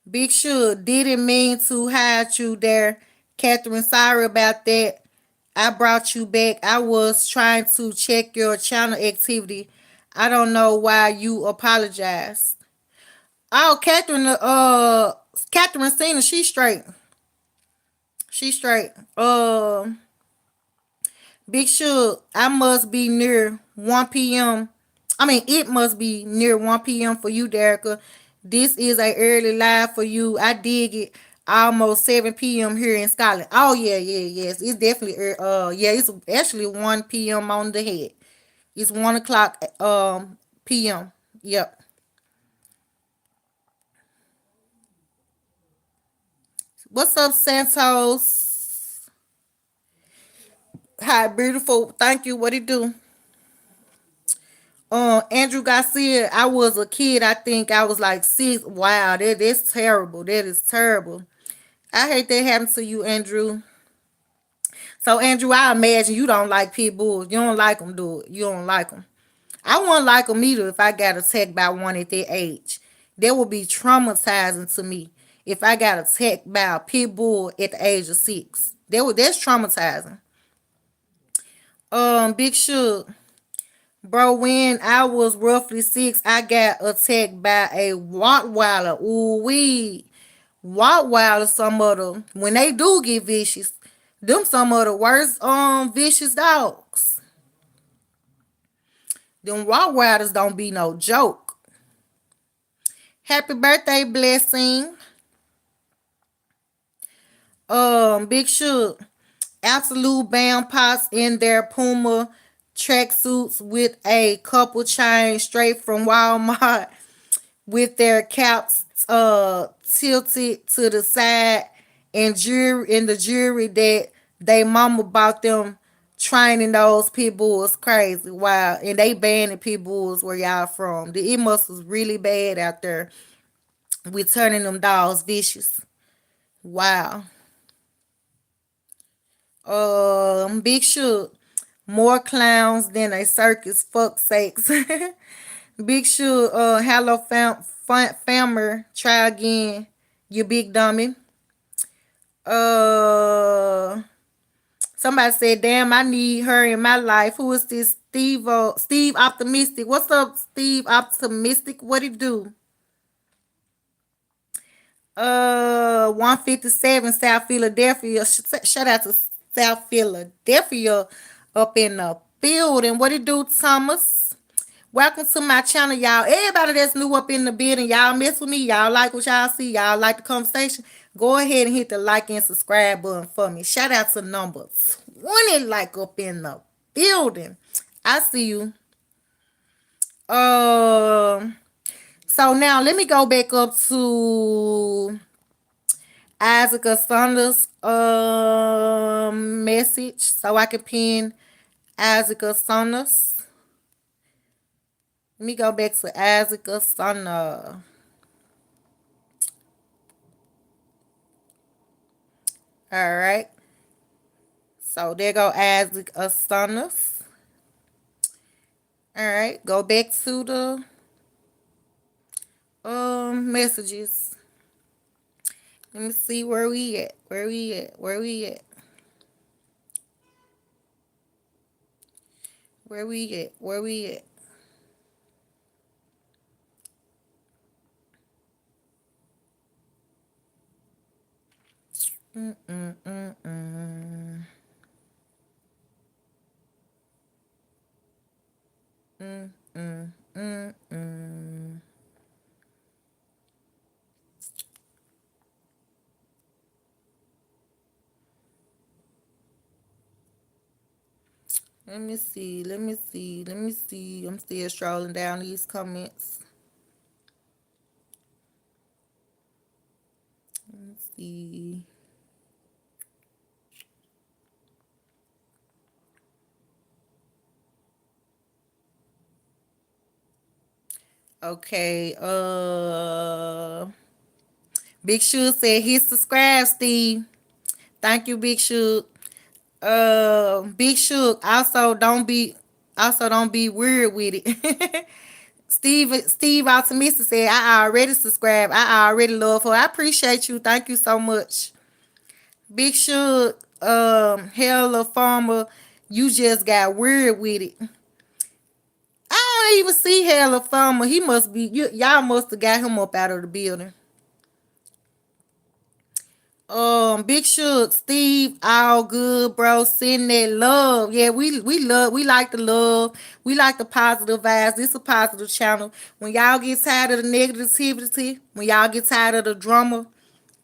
Big Sure didn't mean to hide you there. Catherine, sorry about that. I brought you back. I was trying to check your channel activity. I don't know why you apologized. Oh, Catherine Cena, she straight. She straight. Big Sure, I must be near 1 p.m. I mean, it must be near 1 p.m. for you, Derica. This is a early live for you. I dig it. Almost 7 p.m. here in Scotland. Oh yeah, yeah, yes. It's definitely yeah, it's actually 1 p.m. on the head. It's 1 o'clock p.m. Yep. What's up, Santos? Hi, beautiful. Thank you. What it do? Andrew Garcia, I was a kid. I think I was like 6. Wow, that's terrible. That is terrible. I hate that happened to you, Andrew. So, Andrew, I imagine you don't like pit bulls. You don't like them, do it. You don't like them. I wouldn't like them either if I got attacked by one at that age. That would be traumatizing to me if I got attacked by a pit bull at the age of 6. That's traumatizing. Big Shug. Bro, when I was roughly 6, I got attacked by a Rottweiler. Ooh wee. Rottweiler, some of them, when they do get vicious, them some of the worst vicious dogs. Them Rottweilers don't be no joke. Happy birthday, blessing. Big Shug. Absolute band pots in their Puma tracksuits with a couple chains straight from Walmart with their caps tilted to the side and the jury that they mama bought them training those pit bulls crazy. Wow. And they banning pit bulls where y'all from. It must was really bad out there with turning them dogs vicious. Wow. Big Shook. More clowns than a circus. Fuck sakes. Big Shook. Hello Famer. Try again. You big dummy. Uh. Somebody said, "Damn, I need her in my life." Who is this? Steve. Steve Optimistic. What's up, Steve Optimistic? What it do? 157 South Philadelphia. Shout out to South Philadelphia up in the building. What it do, Thomas? Welcome to my channel, y'all. Everybody that's new up in the building, y'all mess with me. Y'all like what y'all see. Y'all like the conversation. Go ahead and hit the like and subscribe button for me. Shout out to number 20 like up in the building. I see you. Um, so now let me go back up to Isaac Sanders message so I can pin Isaac Sanders. Let me go back to Isaac Sanders. All right. So there go Isaac Sanders. All right. Go back to the messages. Let me see where we at. Where we at? Where we at? Where we at? Where we at? Mm-mm-mm-mm. Mm-mm-mm-mm. Let me see. Let me see. Let me see. I'm still strolling down these comments. Let's see. Okay. Big Shoe said hit subscribe, Steve. Thank you, Big Shoe. Big Shook. Also don't be weird with it. Steve Optimistic said, I already subscribed. I already love her. I appreciate you. Thank you so much. Big Shook, Hella Farmer, you just got weird with it. I don't even see Hella Farmer. He must be y'all must have got him up out of the building. Big Shook, Steve, all good, bro. Sending that love. Yeah, we like the love. We like the positive vibes. This is a positive channel. When y'all get tired of the negativity, when y'all get tired of the drama,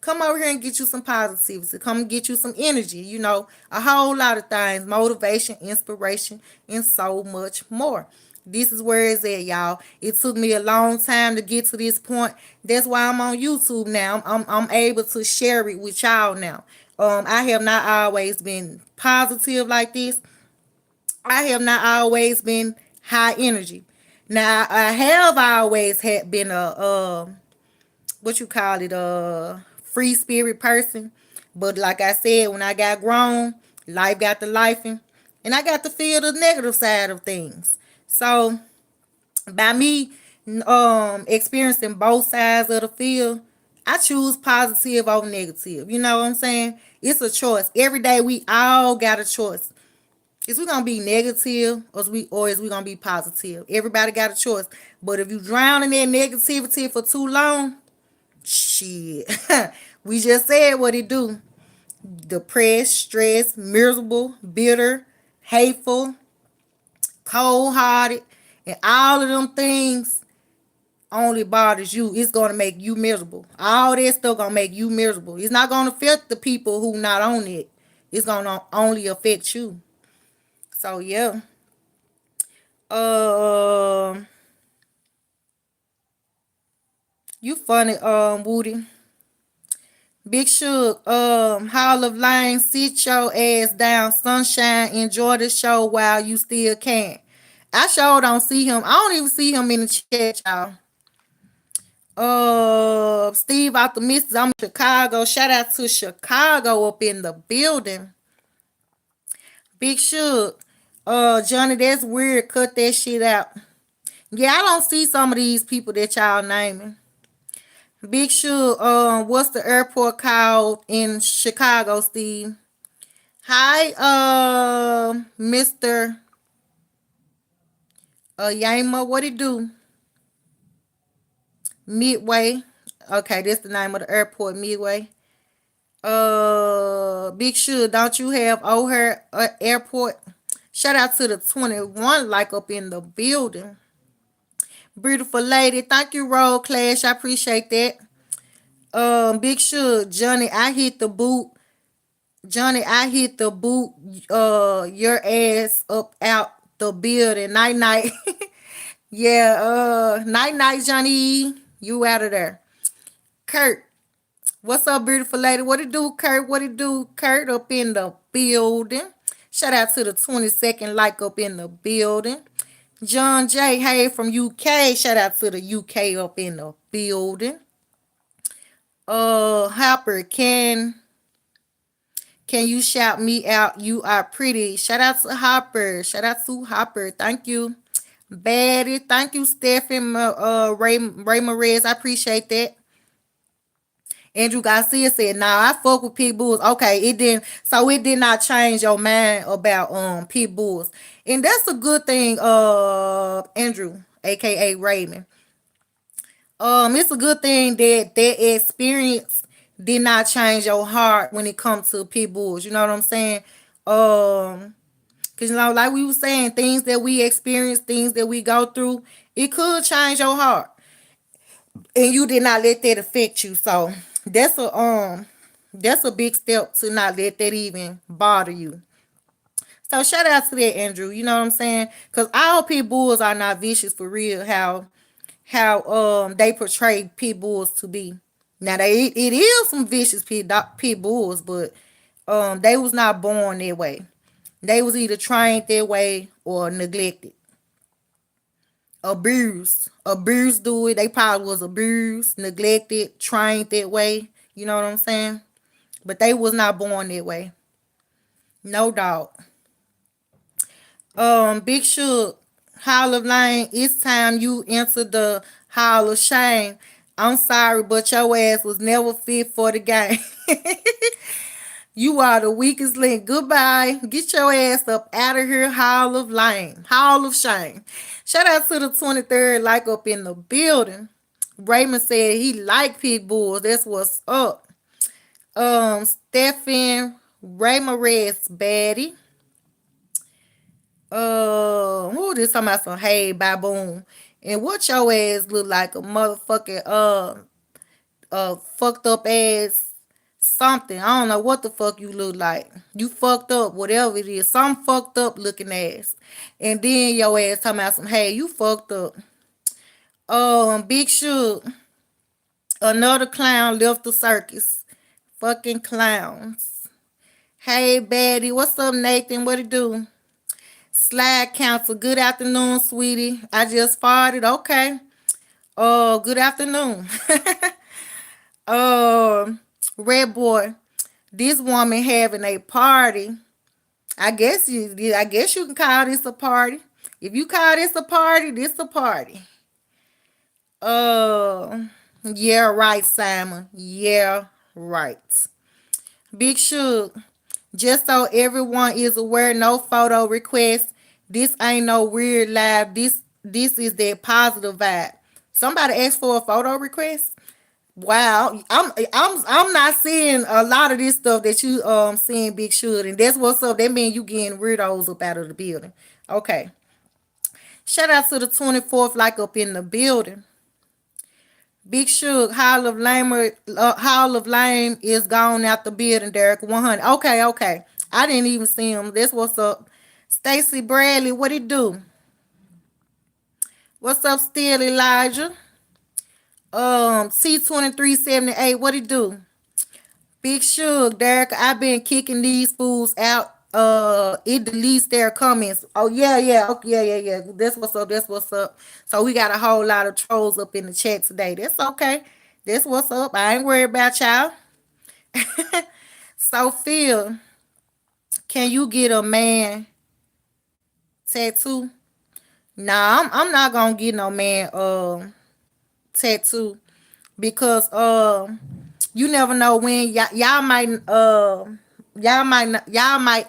come over here and get you some positivity. Come and get you some energy. A whole lot of things. Motivation, inspiration, and so much more. This is where it's at, y'all. It took me a long time to get to this point. That's why I'm on YouTube now. I'm able to share it with y'all now. I have not always been positive like this. I have not always been high energy. Now I have always had been a what you call it, a free spirit person. But like I said, when I got grown, life got to lifing, and I got to feel the negative side of things. So by me experiencing both sides of the field, I choose positive over negative. You know what I'm saying? It's a choice. Every day we all got a choice. Is we gonna be negative or is we gonna be positive? Everybody got a choice. But if you drown in that negativity for too long, shit. We just said what it do. Depressed, stressed, miserable, bitter, hateful, cold hearted, and all of them things only bothers you. It's gonna make you miserable. All that stuff gonna make you miserable. It's not gonna affect the people who not on it. It's gonna only affect you. So yeah. Um you funny, Woody. Big Shug, Hall of Lane, sit your ass down, sunshine, enjoy the show while you still can. I sure don't see him. I don't even see him in the chat, y'all. Steve Optimistic, I'm in Chicago. Shout out to Chicago up in the building. Big Shug, Johnny, that's weird. Cut that shit out. Yeah, I don't see some of these people that y'all naming. Big Shug, what's the airport called in Chicago, Steve? Hi, Mr. Yama. What it do? Midway. Okay, that's the name of the airport, Midway. Big Sure, don't you have O'Hare Airport? Shout out to the 21 like up in the building. Beautiful lady. Thank you, Road Clash. I appreciate that. Big Sugar, Johnny, I hit the boot. Johnny, I hit the boot. Your ass up out the building. Night night. Yeah. Night night, Johnny. You out of there. Kurt, what's up, beautiful lady? What it do, Kurt? What it do, Kurt? Up in the building. Shout out to the 22nd like up in the building. John J. Hey from UK. Shout out to the UK up in the building. Hopper, can you shout me out? You are pretty. Shout out to Hopper. Shout out to Hopper. Thank you. Betty. Thank you, Stephen Ray Marez. I appreciate that. Andrew Garcia said, "Nah, I fuck with pit bulls." Okay, it didn't. So it did not change your mind about pit bulls, and that's a good thing. Andrew, aka Raymond. It's a good thing that that experience did not change your heart when it comes to pit bulls. You know what I'm saying? Cause like we were saying, things that we experience, things that we go through, it could change your heart, and you did not let that affect you. So that's a big step to not let that even bother you. So shout out to that, Andrew. You know what I'm saying? Cause all pit bulls are not vicious for real. How they portray pit bulls to be. Now it is some vicious pit bulls, but they was not born that way. They was either trained that way or neglected, abused. Abused do it. They probably was abused, neglected, trained that way. You know what I'm saying? But they was not born that way. No doubt. Big Shook, Hall of Lane, it's time you enter the Hall of Shame. I'm sorry, but your ass was never fit for the game. You are the weakest link. Goodbye. Get your ass up out of here, Hall of Lame. Hall of Shame. Shout out to the 23rd like up in the building. Raymond said he like pit bulls. That's what's up. Stephen Ramirez Batty. Who this talking about some hey baboon? And what your ass look like a motherfucking fucked up ass something. I don't know what the fuck you look like. You fucked up, whatever it is. Some fucked up looking ass. And then your ass talking about some hey, you fucked up. Big Shoot. Another clown left the circus. Fucking clowns. Hey, Betty. What's up, Nathan? What it do? Slide Council. Good afternoon, sweetie. I just farted. Okay. Good afternoon. Red boy. This woman having a party. I guess you can call this a party. If you call this a party, this a party. Uh, yeah, right, Simon. Yeah, right. Big Shug. Just so everyone is aware, no photo request. This ain't no weird live. This is that positive vibe. Somebody asked for a photo request. Wow, I'm not seeing a lot of this stuff that you seeing Big Shug, and that's what's up. That means you getting weirdos up out of the building. Okay. Shout out to the 24th like up in the building. Big Shug, Hall of Lame is gone out the building, Derek. 100. Okay, okay. I didn't even see him. That's what's up. Stacy Bradley, what it do? What's up, still Elijah? C2378, what it do? Big Shug, Derek. I've been kicking these fools out. It deletes their comments. Oh yeah, yeah, okay, yeah. That's what's up. That's what's up. So we got a whole lot of trolls up in the chat today. That's okay. That's what's up. I ain't worried about y'all. So Phil, can you get a man tattoo? Nah, I'm not gonna get no man tattoo because you never know when y'all might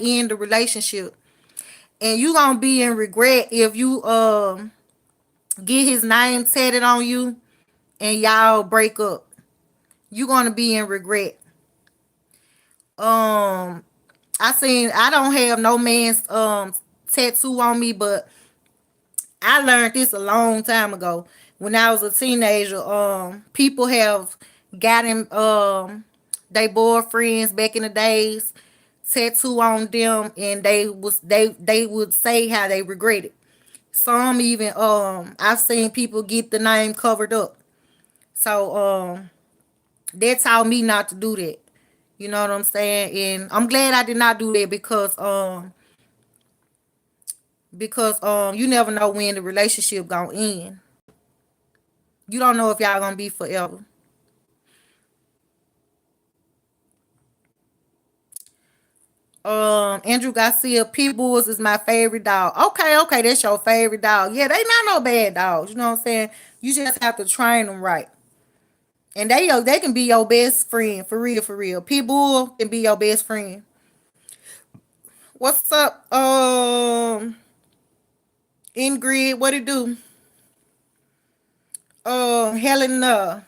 end the relationship, and you gonna be in regret if you get his name tatted on you and y'all break up. You gonna be in regret. Um, I don't have no man's tattoo on me, but I learned this a long time ago when I was a teenager. People have got him they boyfriends back in the days tattoo on them, and they would say how they regret it. Some even I've seen people get the name covered up. So that taught me not to do that. You know what I'm saying? And I'm glad I did not do that because you never know when the relationship gonna end. You don't know if y'all gonna be forever. Andrew Garcia, pit bulls is my favorite dog. Okay, okay, that's your favorite dog. Yeah, they not no bad dogs. You know what I'm saying? You just have to train them right, and they can be your best friend for real, for real. Pit bull can be your best friend. What's up, Ingrid? What it do? Helena,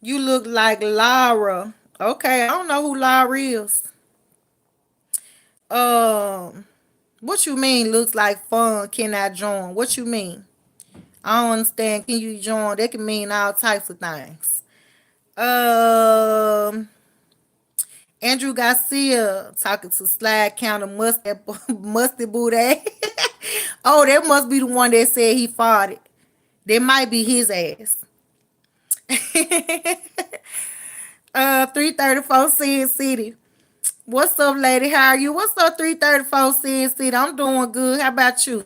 you look like Lara. Okay, I don't know who Lara is. Um, what you mean? Looks like fun. Can I join? What you mean? I don't understand. Can you join? That can mean all types of things. Um, Andrew Garcia talking to Slide Counter Mustard Musty Booty. Oh, that must be the one that said he farted. That might be his ass. 334 Sin City. What's up, lady? How are you? What's up, 334 Sin City? I'm doing good. How about you?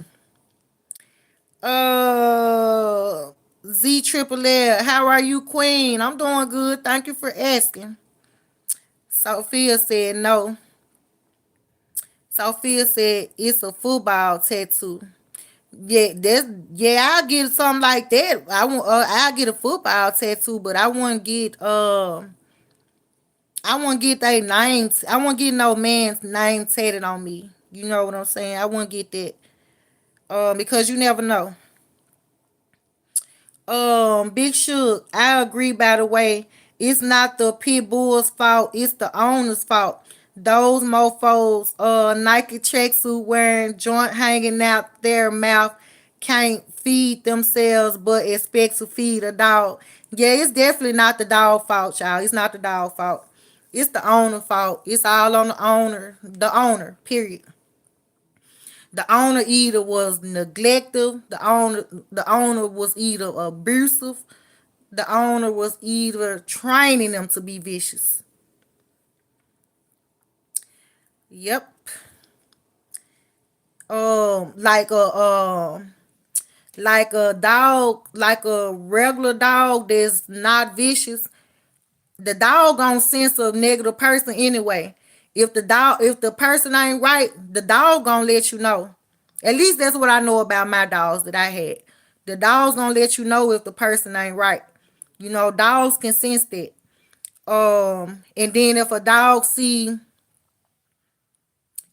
Uh, Z Triple L. How are you, Queen? I'm doing good. Thank you for asking. Sophia said no. Sophia said it's a football tattoo. Yeah, that's yeah. I'll get something like that. I'll get a football tattoo, but I won't get their names. I won't get no man's name tatted on me. You know what I'm saying? I won't get that. Because you never know. Big Shook, I agree. By the way, it's not the pit bull's fault. It's the owner's fault. Those mofos, Nike tracksuit wearing, joint hanging out their mouth, can't feed themselves, but expect to feed a dog. Yeah, it's definitely not the dog fault, y'all. It's not the dog fault. It's the owner fault. It's all on the owner. The owner. Period. The owner either was neglectful. The owner was either abusive. The owner was either training them to be vicious. Yep. Like a dog, like a regular dog that's not vicious. The dog gonna sense a negative person anyway. If the person ain't right, the dog gonna let you know. At least that's what I know about my dogs that I had. The dog's gonna let you know if the person ain't right. You know, dogs can sense that. And then if a dog see,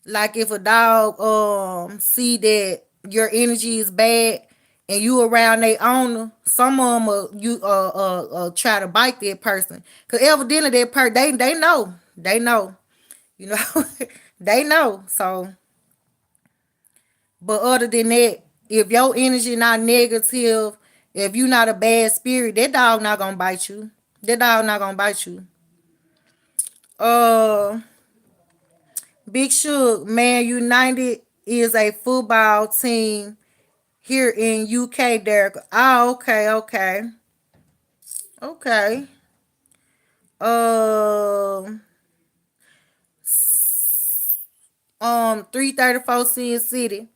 like if a dog see that your energy is bad and you around their owner, some of them try to bite that person. Cause evidently they know. They know. You know, they know. So, but other than that, if your energy not negative, if you not a bad spirit, that dog not gonna bite you. That dog not gonna bite you. Uh, Big Shug, Man United is a football team here in UK, Derek. Oh, okay, okay, okay. Um, 334 Sin City.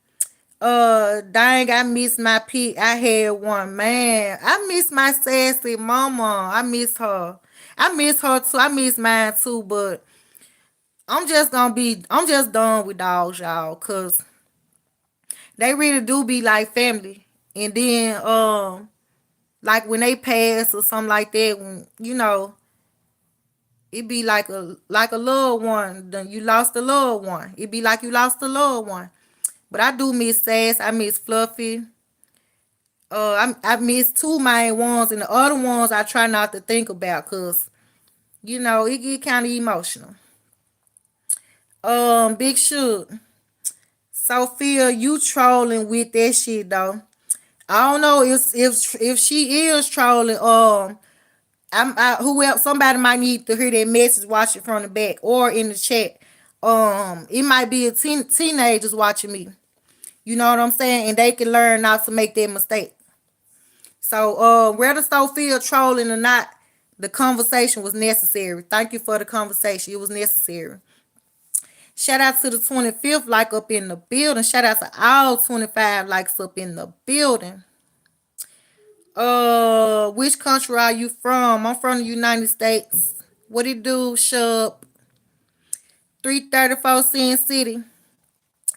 Dang, I miss my pig. I had one, man. I miss my sassy mama. I miss her. I miss her too. I miss mine too. But I'm just done with dogs, y'all, cause they really do be like family. And then, like when they pass or something like that, when it be like a loved one. Then you lost a loved one. It be like you lost a loved one. But I do miss Sass. I miss Fluffy. I miss two main ones, and the other ones I try not to think about, cause it get kind of emotional. Big Shoot, Sophia, you trolling with that shit though. I don't know if she is trolling. Who else? Somebody might need to hear that message. Watch it from the back or in the chat. It might be a teenagers watching me. You know what I'm saying? And they can learn not to make that mistake. So, whether so feel trolling or not, the conversation was necessary. Thank you for the conversation. It was necessary. Shout out to the 25th like up in the building. Shout out to all 25 likes up in the building. Which country are you from? I'm from the United States. What it do, Shub? 334 Sin City.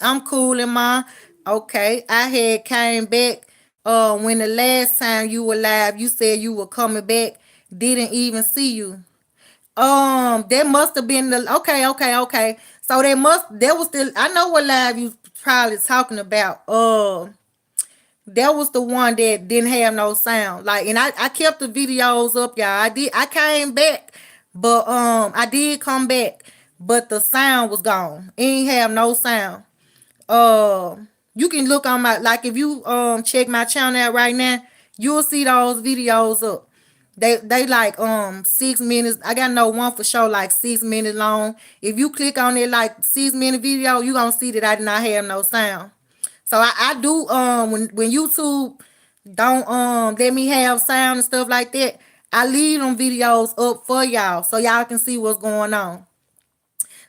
I'm cool in mine. Okay, I had came back. When the last time you were live, you said you were coming back. Didn't even see you. That must have been the okay. So that was still. I know what live you probably talking about. That was the one that didn't have no sound. Like, and I kept the videos up, y'all. I came back, but I did come back, but the sound was gone. It ain't have no sound. uh you can look on my, like, if you check my channel out right now, you'll see those videos up. They like 6 minutes. I got no one for sure like 6 minutes long. If you click on it like 6 minute video, you gonna see that I did not have no sound. So I do when YouTube don't let me have sound and stuff like that, I leave them videos up for y'all so y'all can see what's going on.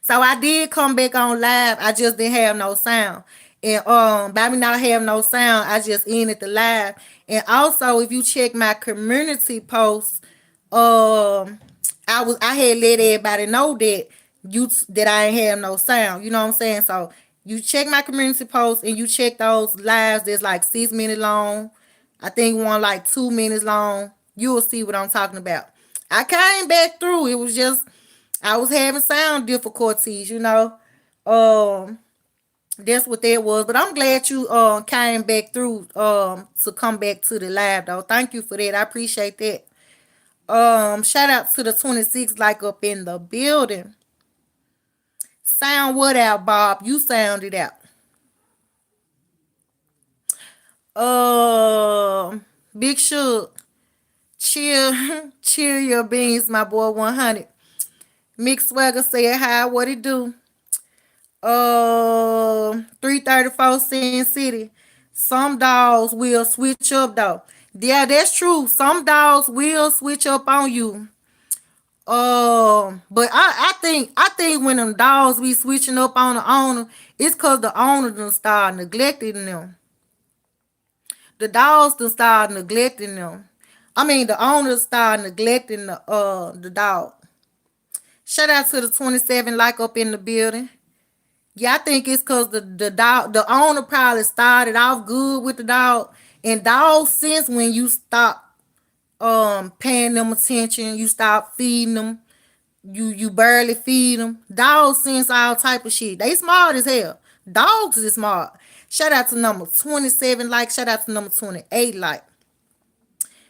So I did come back on live. I just didn't have no sound. And by me not having no sound, I just ended the live. And also, if you check my community post, um, I had let everybody know that that I ain't have no sound. You know what I'm saying? So you check my community post and you check those lives that's like 6 minutes long. I think one like 2 minutes long. You will see what I'm talking about. I came back through. It was just I was having sound difficulties, you know. Um, that's what that was. But I'm glad you came back through to come back to the live though. Thank you for that. I appreciate that. Shout out to the 26 like up in the building. Sound what out, Bob? You sounded out. Big Shook. Chill, chill your beans, my boy 100. Mick Swagger said hi, what it do? 334 Sin City. Some dogs will switch up though. Yeah, that's true. Some dogs will switch up on you. But I think when them dogs be switching up on the owner, it's cause the owner done start neglecting them. The dogs done start neglecting them. I mean the owners start neglecting the dog. Shout out to the 27 like up in the building. Yeah, I think it's cause the dog, the owner probably started off good with the dog. And dogs since when you stop paying them attention, you stop feeding them, you barely feed them. Dogs sense all type of shit. They smart as hell. Dogs is smart. Shout out to number 27 like, shout out to number 28 like.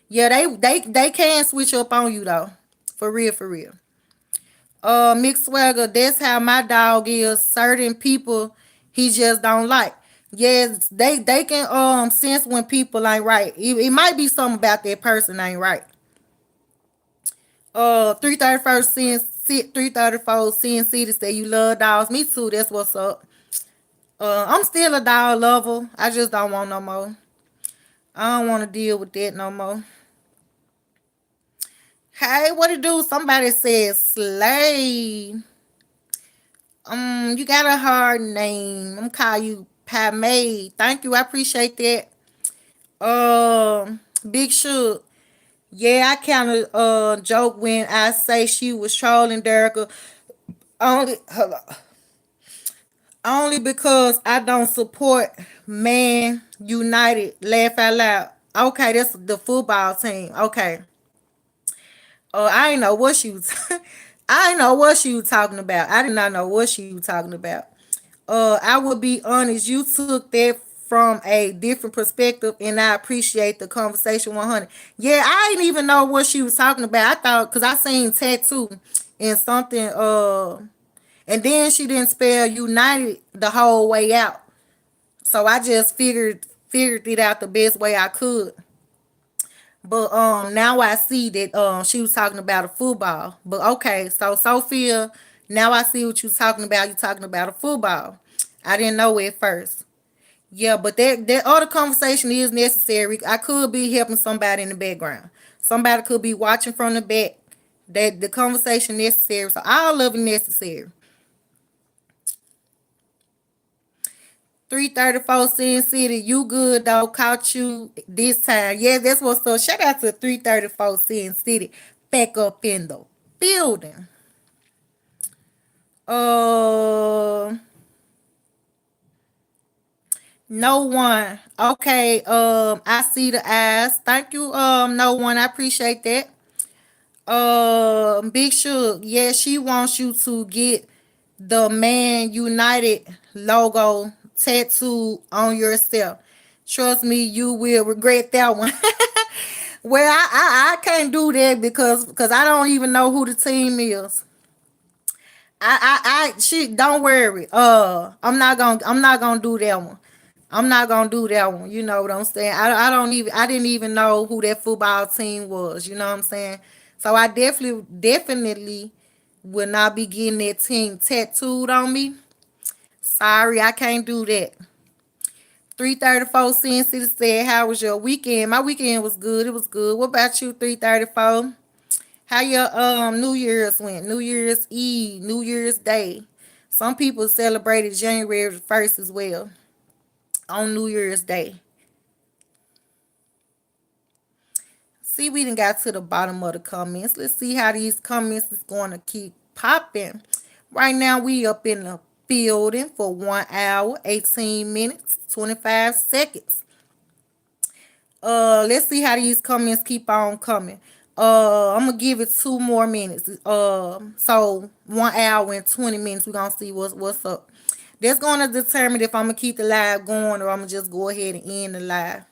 Yeah, they can switch up on you though. For real, for real. Mixed Swagger, that's how my dog is. Certain people he just don't like. Yes, they can sense when people ain't right. It might be something about that person ain't right. 331st Sin 334 Sin City say you love dogs. Me too, that's what's up. I'm still a dog lover. I just don't want no more. I don't want to deal with that no more. Hey, what it do? Somebody said Slay. You got a hard name. I'm call you Pamay. Thank you. I appreciate that. Big Shook. Yeah, I kind of joke when I say she was trolling Derica. Only hold on. Only because I don't support Man United. Laugh out loud. Okay, that's the football team. Okay. I ain't know what she was. I ain't know what she was talking about. I did not know what she was talking about. I would be honest. You took that from a different perspective, and I appreciate the conversation 100. Yeah, I didn't even know what she was talking about. I thought because I seen tattoo and something. And then she didn't spell United the whole way out. So I just figured it out the best way I could. But now I see that she was talking about a football. But okay, so Sophia, now I see what you talking about. You talking about a football. I didn't know it at first. Yeah, but that other conversation is necessary. I could be helping somebody in the background. Somebody could be watching from the back. That the conversation necessary. So all of it necessary. 334 Sin City, you good though. Caught you this time. Yeah, that's what's up. Shout out to 334 Sin City. Back up in the building. Uh no one. Okay, I see the eyes. Thank you, no one. I appreciate that. Big Suge, yeah, she wants you to get the Man United logo tattooed on yourself. Trust me, you will regret that one. Well, I can't do that because I don't even know who the team is. She don't worry. I'm not gonna do that one. I'm not gonna do that one. You know what I'm saying? I didn't even know who that football team was. You know what I'm saying? So I definitely will not be getting that team tattooed on me. Sorry, I can't do that. 334 Sin City said, "How was your weekend?" My weekend was good. It was good. What about you, 334? How your New Year's went? New Year's Eve, New Year's Day. Some people celebrated January 1st as well on New Year's Day. See, we done got to the bottom of the comments. Let's see how these comments is going to keep popping. Right now, we up in the building for 1 hour, 18 minutes, 25 seconds. Let's see how these comments keep on coming. I'm gonna give it 2 more minutes. So 1 hour and 20 minutes. We're gonna see what's up. That's gonna determine if I'm gonna keep the live going or I'm gonna just go ahead and end the live.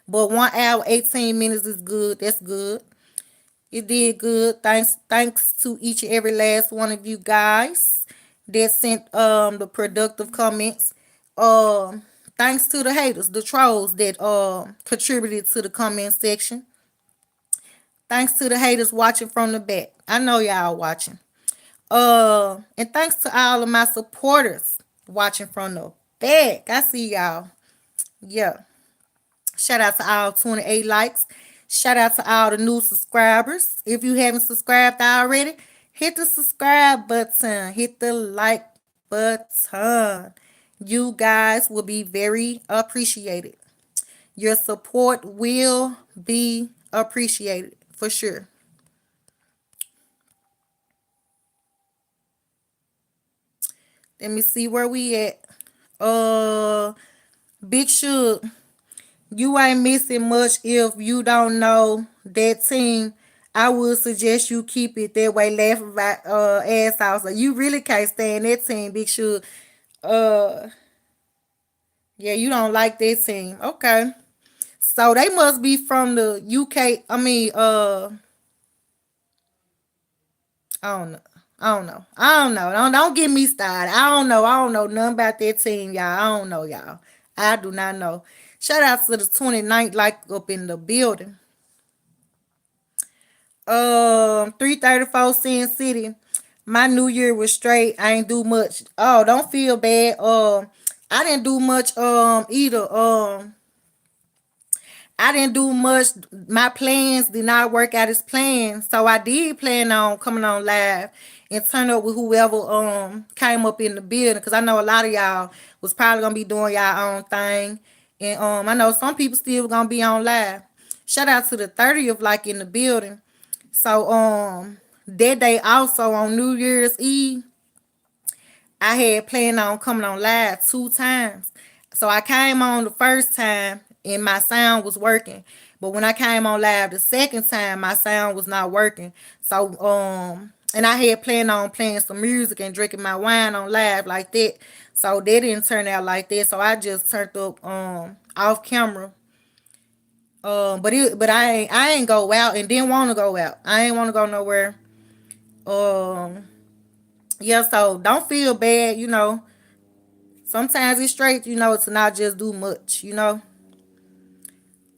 But 1 hour, 18 minutes is good. That's good. It did good. Thanks to each and every last one of you guys that sent the productive comments. Um Thanks to the haters, the trolls that contributed to the comment section. Thanks to the haters watching from the back. I know y'all watching. And thanks to all of my supporters watching from the back. I see y'all. Yeah. Shout out to all 28 likes. Shout out to all the new subscribers. If you haven't subscribed already, hit the subscribe button. Hit the like button. You guys will be very appreciated. Your support will be appreciated for sure. Let me see where we at. Uh Big Shug, you ain't missing much if you don't know that team. I would suggest you keep it that way. Laugh about ass out. So you really can't stand that team, Big Shug. Uh yeah, you don't like that team. Okay. So they must be from the UK. I mean, I don't know. I don't know. I don't know. Don't get me started. I don't know. I don't know nothing about that team, y'all. I don't know, y'all. I do not know. Shout out to the 29th like up in the building. 334 Sin City. My New Year was straight. I ain't do much. Oh, don't feel bad. I didn't do much either. I didn't do much. My plans did not work out as planned. So I did plan on coming on live and turn up with whoever came up in the building. Cause I know a lot of y'all was probably gonna be doing y'all own thing. And I know some people still gonna be on live. Shout out to the 30th like in the building. So that day also on New Year's Eve, I had planned on coming on live 2 times. So I came on the first time and my sound was working. But when I came on live the second time, my sound was not working. So and I had planned on playing some music and drinking my wine on live like that. So that didn't turn out like that. So I just turned up off camera. But I ain't go out and didn't want to go out. I ain't want to go nowhere. Um yeah, so don't feel bad. Sometimes it's straight, to not just do much.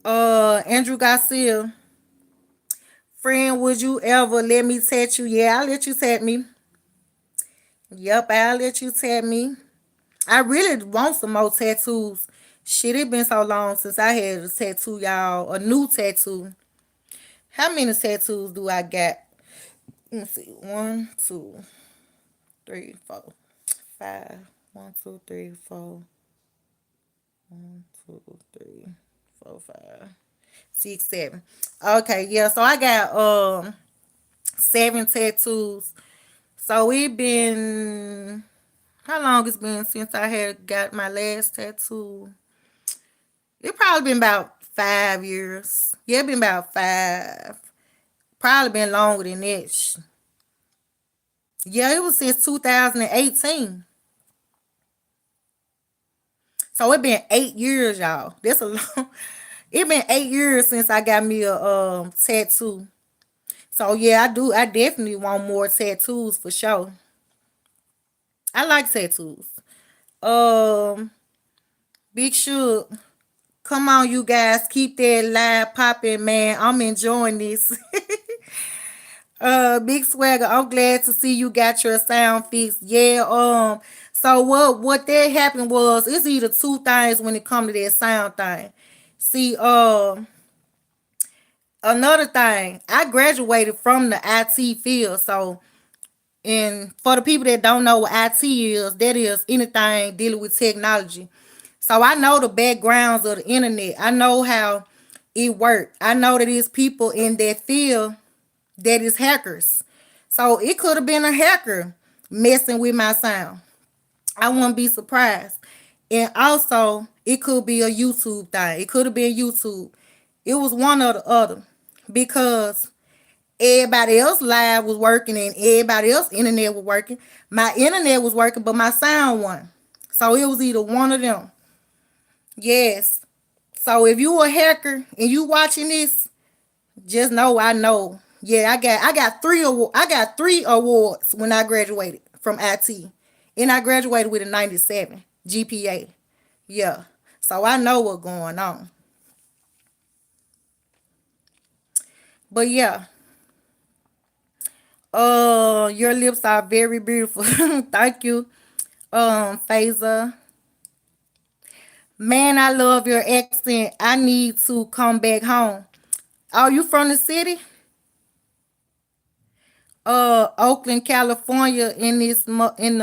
Andrew Garcia, friend, would you ever let me tat you? Yeah, I'll let you tat me. Yep, I'll let you tat me. I really want some more tattoos. Shit, it been so long since I had a tattoo, y'all. A new tattoo. How many tattoos do I got? Let me see. One, two, three, four, five. One, two, three, four. One, two, three, four, five, six, seven. Okay, yeah. So I got 7 tattoos. So it been how long it's been since I had got my last tattoo? It probably been about 5 years. Yeah, it been about five. Probably been longer than that. Yeah, it was since 2018. So it been 8 years, y'all. That's a long. It been 8 years since I got me a tattoo. So yeah, I do. I definitely want more tattoos for sure. I like tattoos. Um, Big Shook. Come on, you guys, keep that live popping, man. I'm enjoying this. Big Swagger, I'm glad to see you got your sound fixed. Yeah, so what that happened was it's either two things when it comes to that sound thing. See, another thing, I graduated from the IT field, so and for the people that don't know what IT is, that is anything dealing with technology. So I know the backgrounds of the internet. I know how it works. I know that it's people in that field that is hackers. So it could have been a hacker messing with my sound. I wouldn't be surprised. And also, it could be a YouTube thing. It could have been YouTube. It was one or the other. Because everybody else live was working and everybody else internet was working. My internet was working, but my sound wasn't. So it was either one of them. Yes. So if you a hacker and you watching this, just know I know. Yeah, I got three awards when I graduated from IT. And I graduated with a 97 GPA. Yeah. So I know what's going on. But yeah, your lips are very beautiful. Thank you, Phaser. Man, I love your accent. I need to come back home. Are you from the city? Oakland, California, in the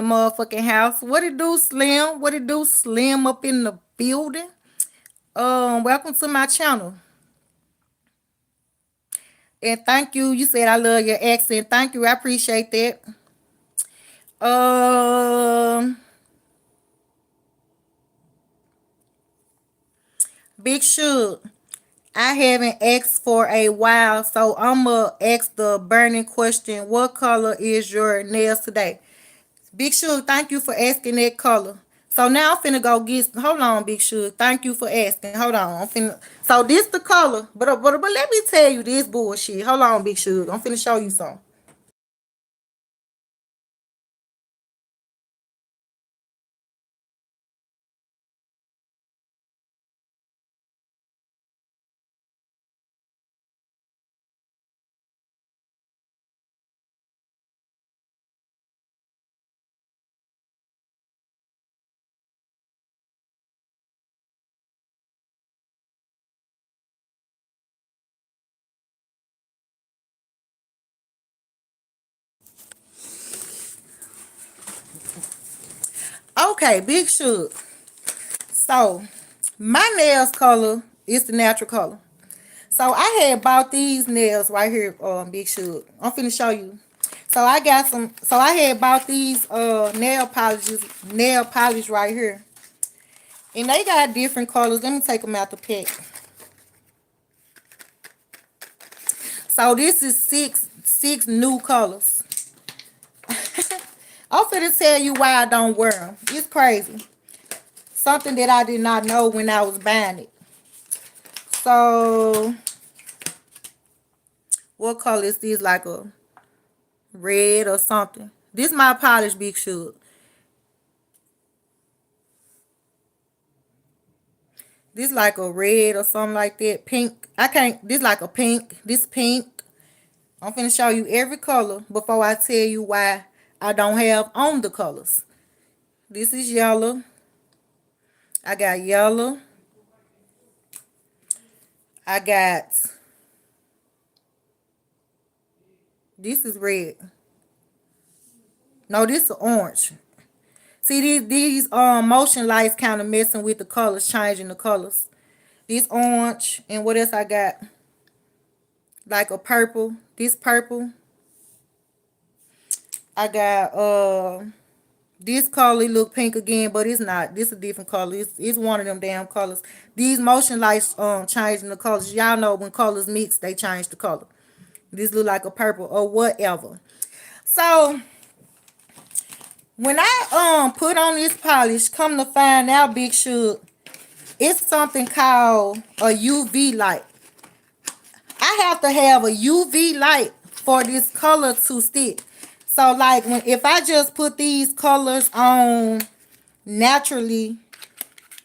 motherfucking house. What it do, Slim? What it do, Slim up in the building? Welcome to my channel. And thank you. You said I love your accent. Thank you. I appreciate that. Um, Big Shug. I haven't asked for a while, so I'ma ask the burning question. What color is your nails today? Big Shug, thank you for asking that color. So now I'm finna go get. Hold on, Big Shug. Thank you for asking. Hold on. I'm finna. So this the color, but let me tell you this bullshit. Hold on, Big Shug. I'm finna show you something. Okay, Big Shug. So my nails color is the natural color. So I had bought these nails right here, Big Shug. I'm finna show you. So I got some. So I had bought these nail polish right here, and they got different colors. Let me take them out the pack. So this is six new colors. I'm finna tell you why I don't wear them. It's crazy. Something that I did not know when I was buying it. So what color is this? Like a red or something. This my polish, Big Shug. This like a red or something like that. Pink. I can't. This like a pink. This pink. I'm finna show you every color before I tell you why I don't have on the colors. This is yellow. I got yellow. I got, this is red. No, this is orange. See, these motion lights kind of messing with the colors, changing the colors. This orange, and what else I got? Like a purple. This purple. I got this color look pink again, but it's not. This is a different color. It's one of them damn colors. These motion lights changing the colors. Y'all know when colors mix, they change the color. This look like a purple or whatever. So when I put on this polish, come to find out, Big Shug, it's something called a UV light. I have to have a UV light for this color to stick. So like if I just put these colors on naturally,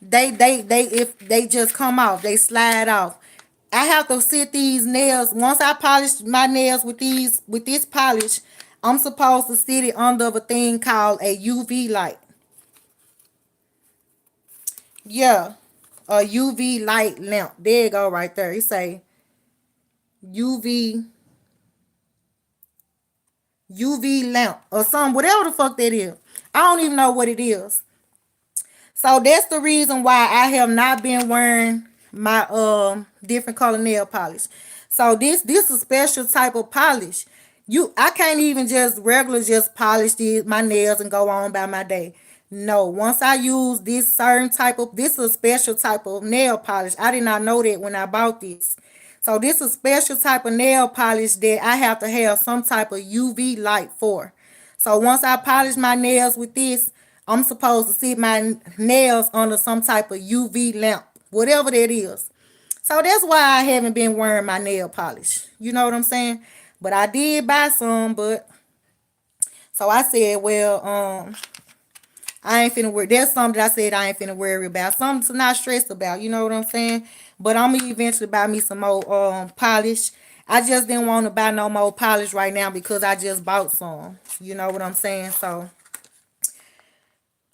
if they just come off, they slide off. I have to sit these nails. Once I polish my nails with this polish, I'm supposed to sit it under a thing called a UV light. Yeah, a UV light lamp. There you go, right there. It say UV lamp or something, whatever the fuck that is. I don't even know what it is. So that's the reason why I have not been wearing my different color nail polish. So this is a special type of polish. I can't even just polish my nails and go on by my day. No, once I use this certain type of, this is a special type of nail polish. I did not know that when I bought this. So this is a special type of nail polish that I have to have some type of UV light for. So once I polish my nails with this, I'm supposed to sit my nails under some type of UV lamp, whatever that is. So that's why I haven't been wearing my nail polish. You know what I'm saying? But I did buy some, but so I said, well, I ain't finna worry. There's something that I said I ain't finna worry about. Something to not stress about. You know what I'm saying? But I'm gonna eventually buy me some more polish. I just didn't want to buy no more polish right now because I just bought some. You know what I'm saying? So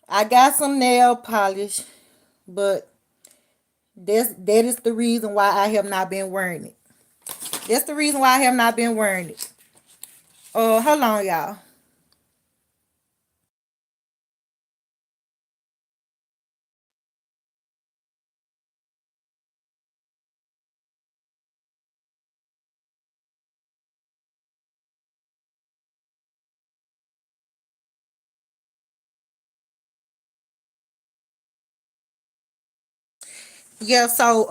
I got some nail polish, but that is the reason why I have not been wearing it. That's the reason why I have not been wearing it. Hold on, y'all. Yeah, so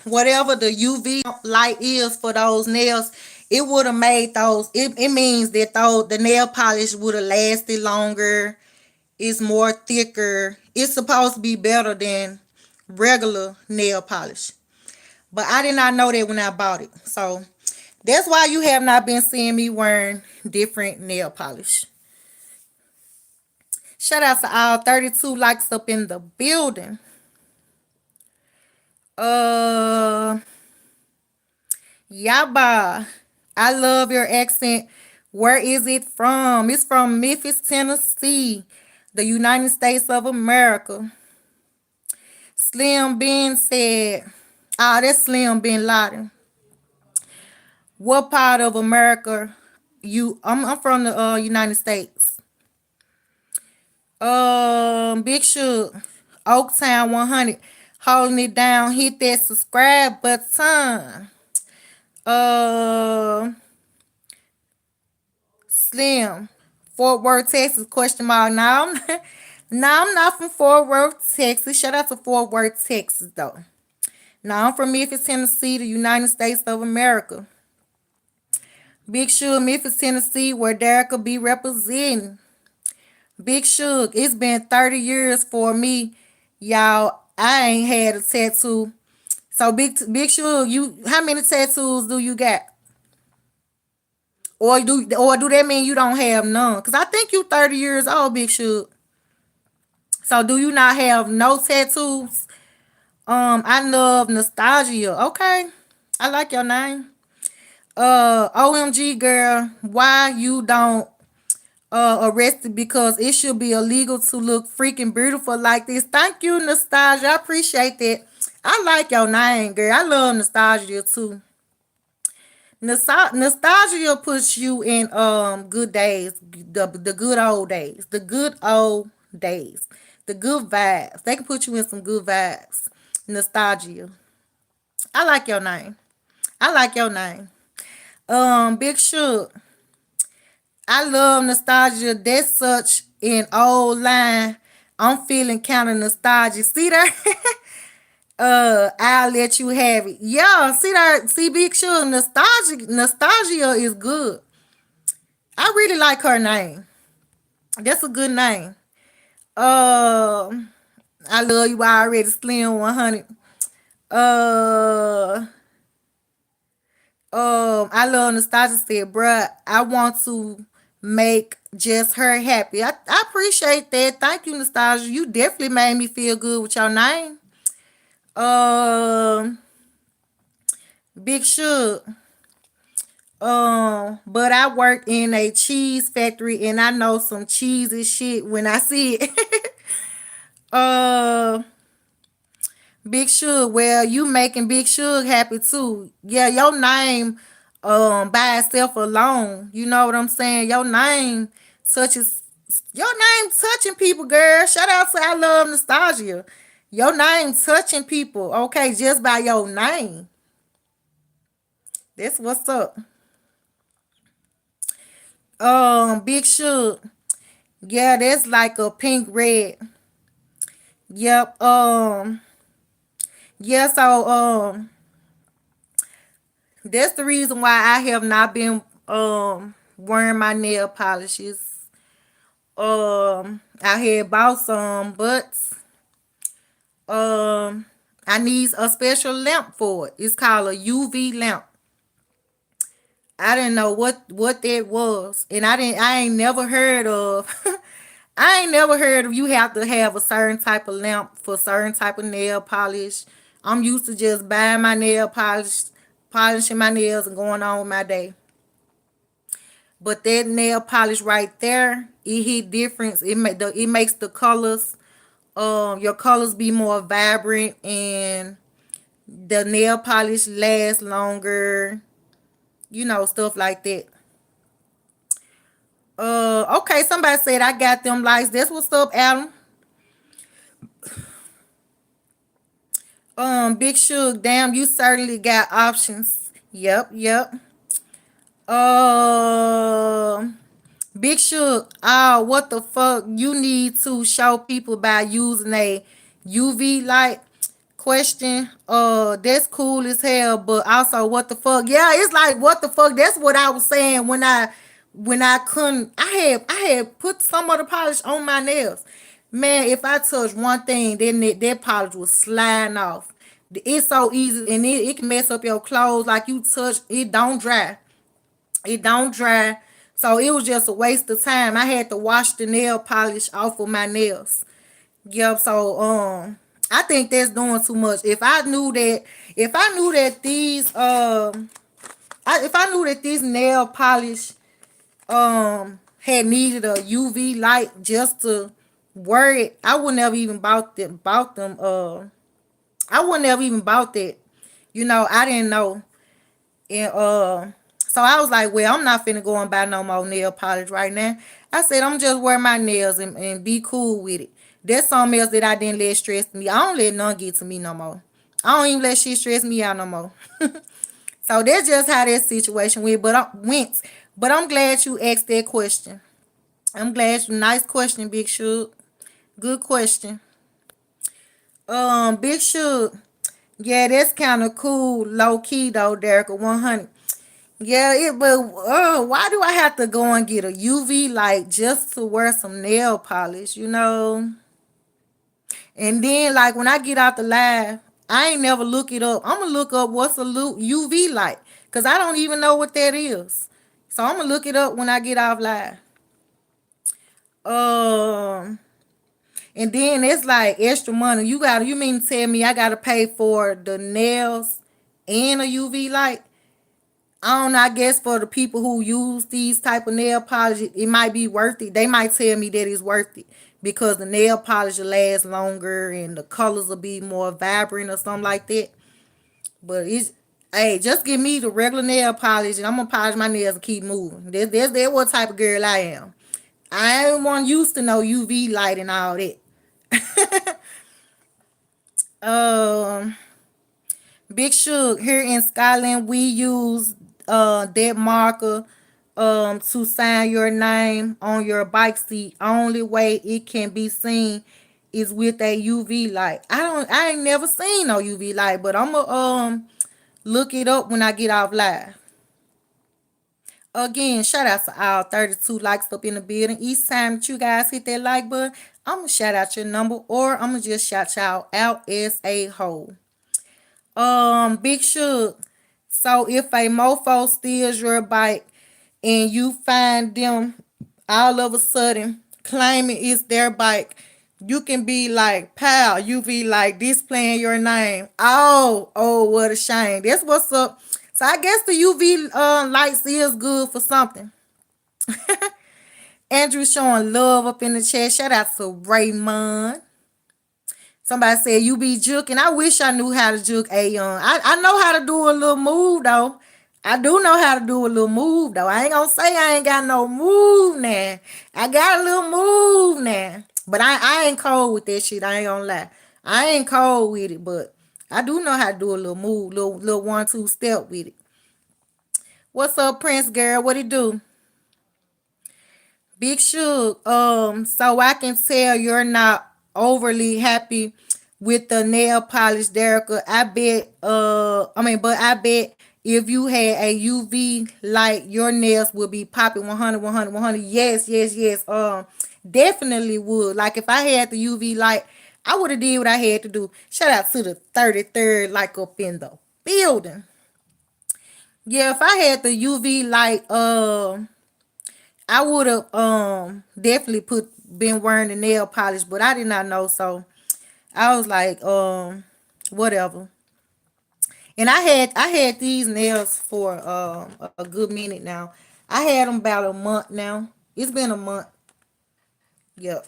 whatever the UV light is for those nails, it would have made those, it means that the nail polish would have lasted longer. It's more thicker. It's supposed to be better than regular nail polish. But I did not know that when I bought it. So that's why you have not been seeing me wearing different nail polish. Shout out to all 32 likes up in the building. Yaba. I love your accent. Where is it from? It's from Memphis, Tennessee, the United States of America. Slim Ben said, that's Slim Bin Laden. What part of America I'm from the United States. Big Shug, Oaktown 100, holding it down. Hit that subscribe button. Slim, Fort Worth, Texas, question mark. Now, I'm not from Fort Worth, Texas. Shout out to Fort Worth, Texas, though. Now, I'm from Memphis, Tennessee, the United States of America. Big Shug, Memphis, Tennessee, where Derica be representing. Big Shug, it's been 30 years for me, y'all. I ain't had a tattoo. So Big Shug, how many tattoos do you got? Or do that mean you don't have none? Because I think you 30 years old, Big Shug. So do you not have no tattoos? I love nostalgia. Okay. I like your name. OMG girl, why you don't arrested because it should be illegal to look freaking beautiful like this. Thank you, nostalgia. I appreciate that. I like your name, girl. I love nostalgia too. Nostalgia puts you in good days, the good old days, the good old days, the good vibes. They can put you in some good vibes. Nostalgia. I like your name. I like your name. Big Shook. I love nostalgia. That's such an old line. I'm feeling kind of nostalgic. See that? I'll let you have it. Yeah, see that? See, Big Shook. Nostalgia is good. I really like her name. That's a good name. Um, I love you already, Slim 100. Uh, I love nostalgia. Said, bruh, I want to make just her happy. I appreciate that. Thank you, nostalgia. You definitely made me feel good with your name. Um, Big Shook. But I work in a cheese factory and I know some cheesy shit when I see it. uh, Big Suge. Well, you making Big Suge happy too. Yeah, your name, by itself alone. You know what I'm saying? Your name touches. Your name touching people, girl. Shout out to I love nostalgia. Your name touching people. Okay, just by your name. That's what's up. Big Suge. Yeah, that's like a pink red. Yep. Yeah. So that's the reason why I have not been wearing my nail polishes. I had bought some, but um I need a special lamp for it. It's called a UV lamp. I didn't know what that was, and I ain't never heard of. I ain't never heard of you have to have a certain type of lamp for certain type of nail polish. I'm used to just buying my nail polish, polishing my nails, and going on with my day. But that nail polish right there, it hit difference. It makes the colors, your colors be more vibrant, and the nail polish lasts longer. You know, stuff like that. Okay, somebody said I got them lights. That's what's up, Adam. Big Suge, damn, you certainly got options. Yep, yep. Um, Big Suge, what the fuck? You need to show people by using a UV light. Question. That's cool as hell, but also what the fuck? Yeah, it's like what the fuck. That's what I was saying when I couldn't. I had put some of the polish on my nails. Man, if I touch one thing, then that polish was sliding off. It's so easy, and it can mess up your clothes. Like you touch it, don't dry. It don't dry. So it was just a waste of time. I had to wash the nail polish off of my nails. Yep. So I think that's doing too much. If I knew that if I knew that these nail polish had needed a UV light just to wear it, I wouldn't have even bought them. I wouldn't have even bought that. I didn't know. And so I was like, well, I'm not finna go and buy no more nail polish right now. I said I'm just wear my nails and be cool with it. There's something else that I didn't let stress me. I don't let none get to me no more. I don't even let shit stress me out no more. So that's just how that situation went. But I'm glad you asked that question. I'm glad you nice question, Big Shoot. Good question. Big Shoot. Yeah, that's kind of cool, low key though, Derica 100. Yeah, but why do I have to go and get a UV light just to wear some nail polish, And then like when I get out the live, I ain't never look it up. I'm gonna look up what's a UV light, cause I don't even know what that is. So I'm gonna look it up when I get off live. Um, And then it's like extra money. You mean to tell me I gotta pay for the nails and a UV light? I don't know, I guess for the people who use these type of nail polish, it might be worth it. They might tell me that it's worth it because the nail polish will last longer and the colors will be more vibrant or something like that. But it's, hey, just give me the regular nail polish and I'm gonna polish my nails and keep moving. That's what type of girl I am. I ain't one used to know UV light and all that. Um, Big Shug, here in Scotland, we use that marker to sign your name on your bike seat. Only way it can be seen is with a UV light. I ain't never seen no UV light, but I'ma look it up when I get off live. Again, shout out to all 32 likes up in the building. Each time that you guys hit that like button, I'm gonna shout out your number or I'm gonna just shout y'all out as a whole. Big Shug. So if a mofo steals your bike and you find them all of a sudden claiming it's their bike, you can be like, pal, you be like displaying your name. Oh, what a shame. That's what's up. So I guess the UV lights is good for something. Andrew showing love up in the chat. Shout out to Raymond. Somebody said you be juking. I wish I knew how to juke a young. I know how to do a little move though. I do know how to do a little move though. I ain't gonna say I ain't got no move now. I got a little move now. But I ain't cold with that shit. I ain't gonna lie. I ain't cold with it, but I do know how to do a little move, little 1-2 step with it. What's up, Prince girl? What it do? Big Shug, so I can tell you're not overly happy with the nail polish, Derica. But I bet if you had a UV light, your nails would be popping 100, 100, 100. Yes, yes, yes. Definitely would. Like if I had the UV light, I would have did what I had to do. Shout out to the 33rd like up in the building. Yeah, if I had the UV light, I would have definitely been wearing the nail polish, but I did not know, so I was like whatever. And I had these nails for a good minute now. I had them about a month now. It's been a month. Yep.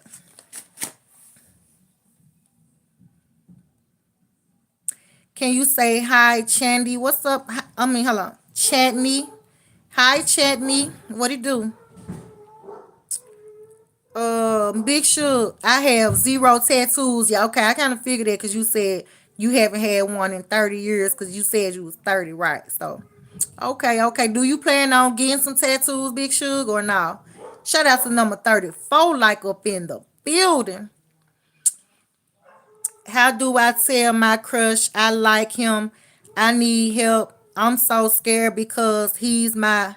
Can you say hi, Chandy? What's up? Hold on, Chatney. Hi, Chatney. What it do? Big Shug, I have zero tattoos. Yeah, okay, I kind of figured that because you said you haven't had one in 30 years because you said you was 30, right? So, okay. Do you plan on getting some tattoos, Big Shug, or no? Shout out to number 34, like up in the building. How do I tell my crush I like him? I need help. I'm so scared because he's my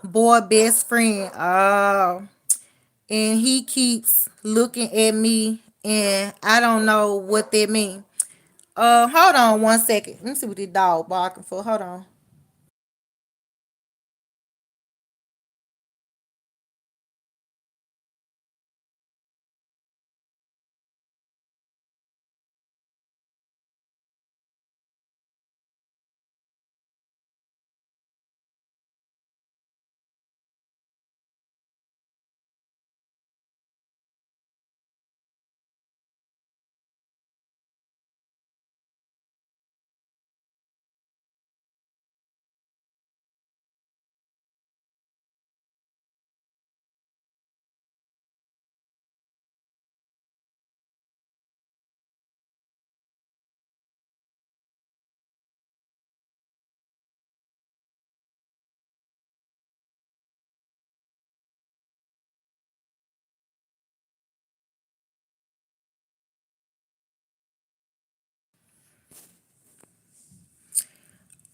boy best friend. Oh. And he keeps looking at me and I don't know what that means. Hold on 1 second. Let me see what the dog barking for. Hold on.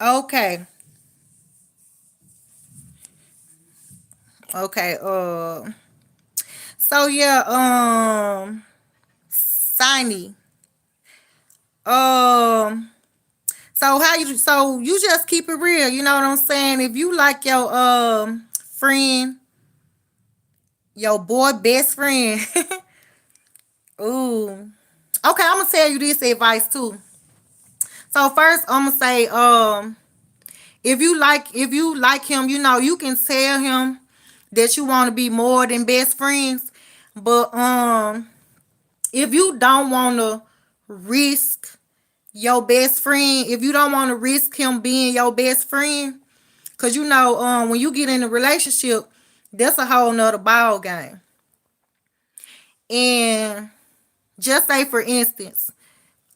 Okay. Okay. So yeah, Signy. Um so you just keep it real, you know what I'm saying? If you like your friend, your boy best friend, ooh, gonna tell you this advice too. So first I'm gonna say, if you like him, you can tell him that you want to be more than best friends. But if you don't want to risk your best friend, if you don't want to risk him being your best friend, cause when you get in a relationship, that's a whole nother ball game. And just say for instance,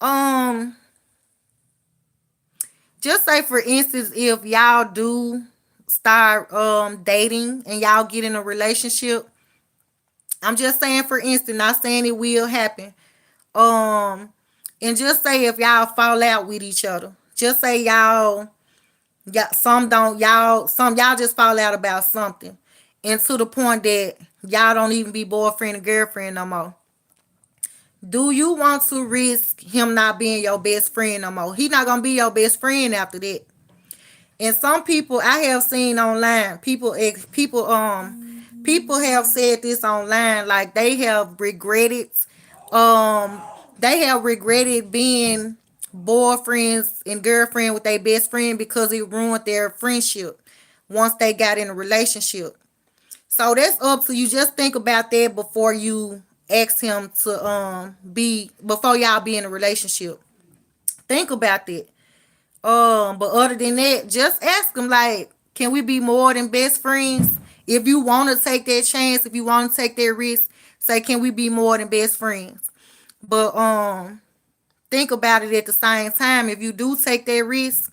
um, if y'all do start dating and y'all get in a relationship, I'm just saying for instance, not saying it will happen. Um, and just say if y'all fall out with each other, just say y'all, yeah, some y'all just fall out about something, and to the point that y'all don't even be boyfriend and girlfriend no more. Do you want to risk him not being your best friend no more? He not gonna be your best friend after that. And some people I have seen online, people have said this online, like um they have regretted being boyfriends and girlfriend with their best friend because it ruined their friendship once they got in a relationship. So that's up to you. Just think about that before you ask him to be before y'all be in a relationship. Think about that. But other than that, just ask him like, can we be more than best friends? If you want to take that chance, if you want to take that risk, say, can we be more than best friends? But think about it at the same time. If you do take that risk,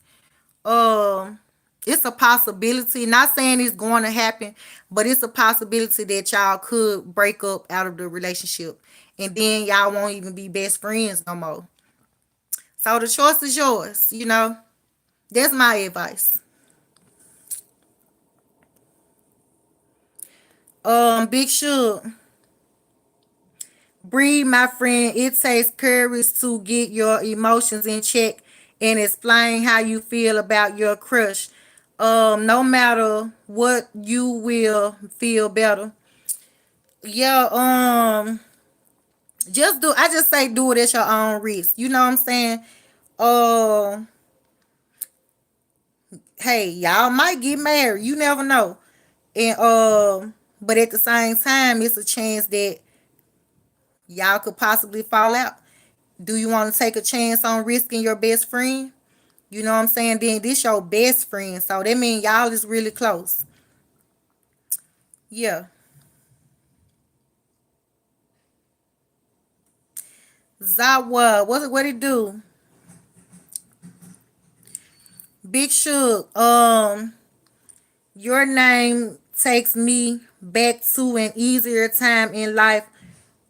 um, it's a possibility. Not saying it's going to happen, but it's a possibility that y'all could break up out of the relationship, and then y'all won't even be best friends no more. So the choice is yours. That's my advice. Big Shug, breathe, my friend. It takes courage to get your emotions in check and explain how you feel about your crush. No matter what, you will feel better. Yeah. I just say do it at your own risk. You know what I'm saying? Uh, hey, y'all might get married. You never know. And but at the same time, it's a chance that y'all could possibly fall out. Do you want to take a chance on risking your best friend? You know what I'm saying? Then this your best friend, so that means y'all is really close. Yeah. Zawa, what it do? Big Shug. Your name takes me back to an easier time in life,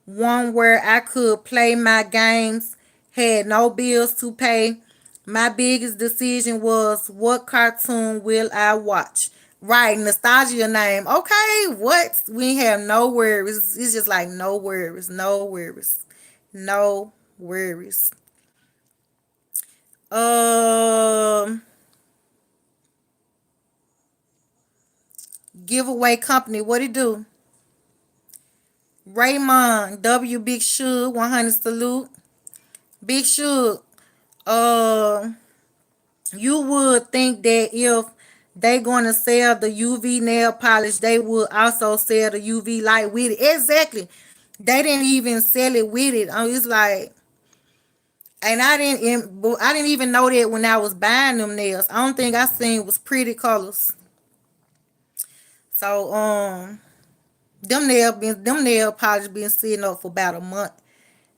one where I could play my games, had no bills to pay. My biggest decision was what cartoon will I watch. Right, nostalgia name. Okay, what? We have no worries. It's just like no worries, no worries, no worries. Um, Giveaway company. What it do? Raymond W. Big Shug 100 salute. Big Shug. Uh, you would think that if they gonna sell the UV nail polish, they would also sell the UV light with it. Exactly. They didn't even sell it with it. It's like, and I didn't even know that when I was buying them nails. I don't think I seen was pretty colors. So them nail polish been sitting up for about a month.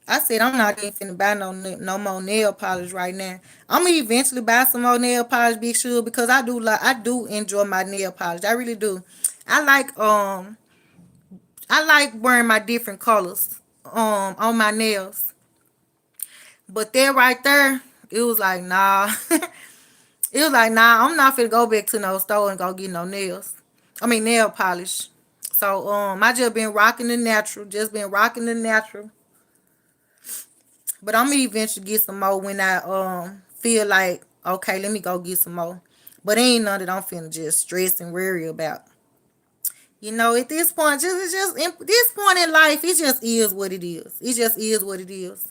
I said I'm not even finna buy no more nail polish right now. I'm gonna eventually buy some more nail polish, Big Sure, because I do enjoy my nail polish. I really do. I like um I like wearing my different colors on my nails. But that right there, it was like nah. It was like nah, I'm not finna go back to no store and go get no nails. I mean nail polish. So I just been rocking the natural, just been rocking the natural. But I'm gonna eventually get some more when I feel like okay, let me go get some more. But ain't none that I'm finna just stress and worry about. At this point, this point in life, it just is what it is. It just is what it is.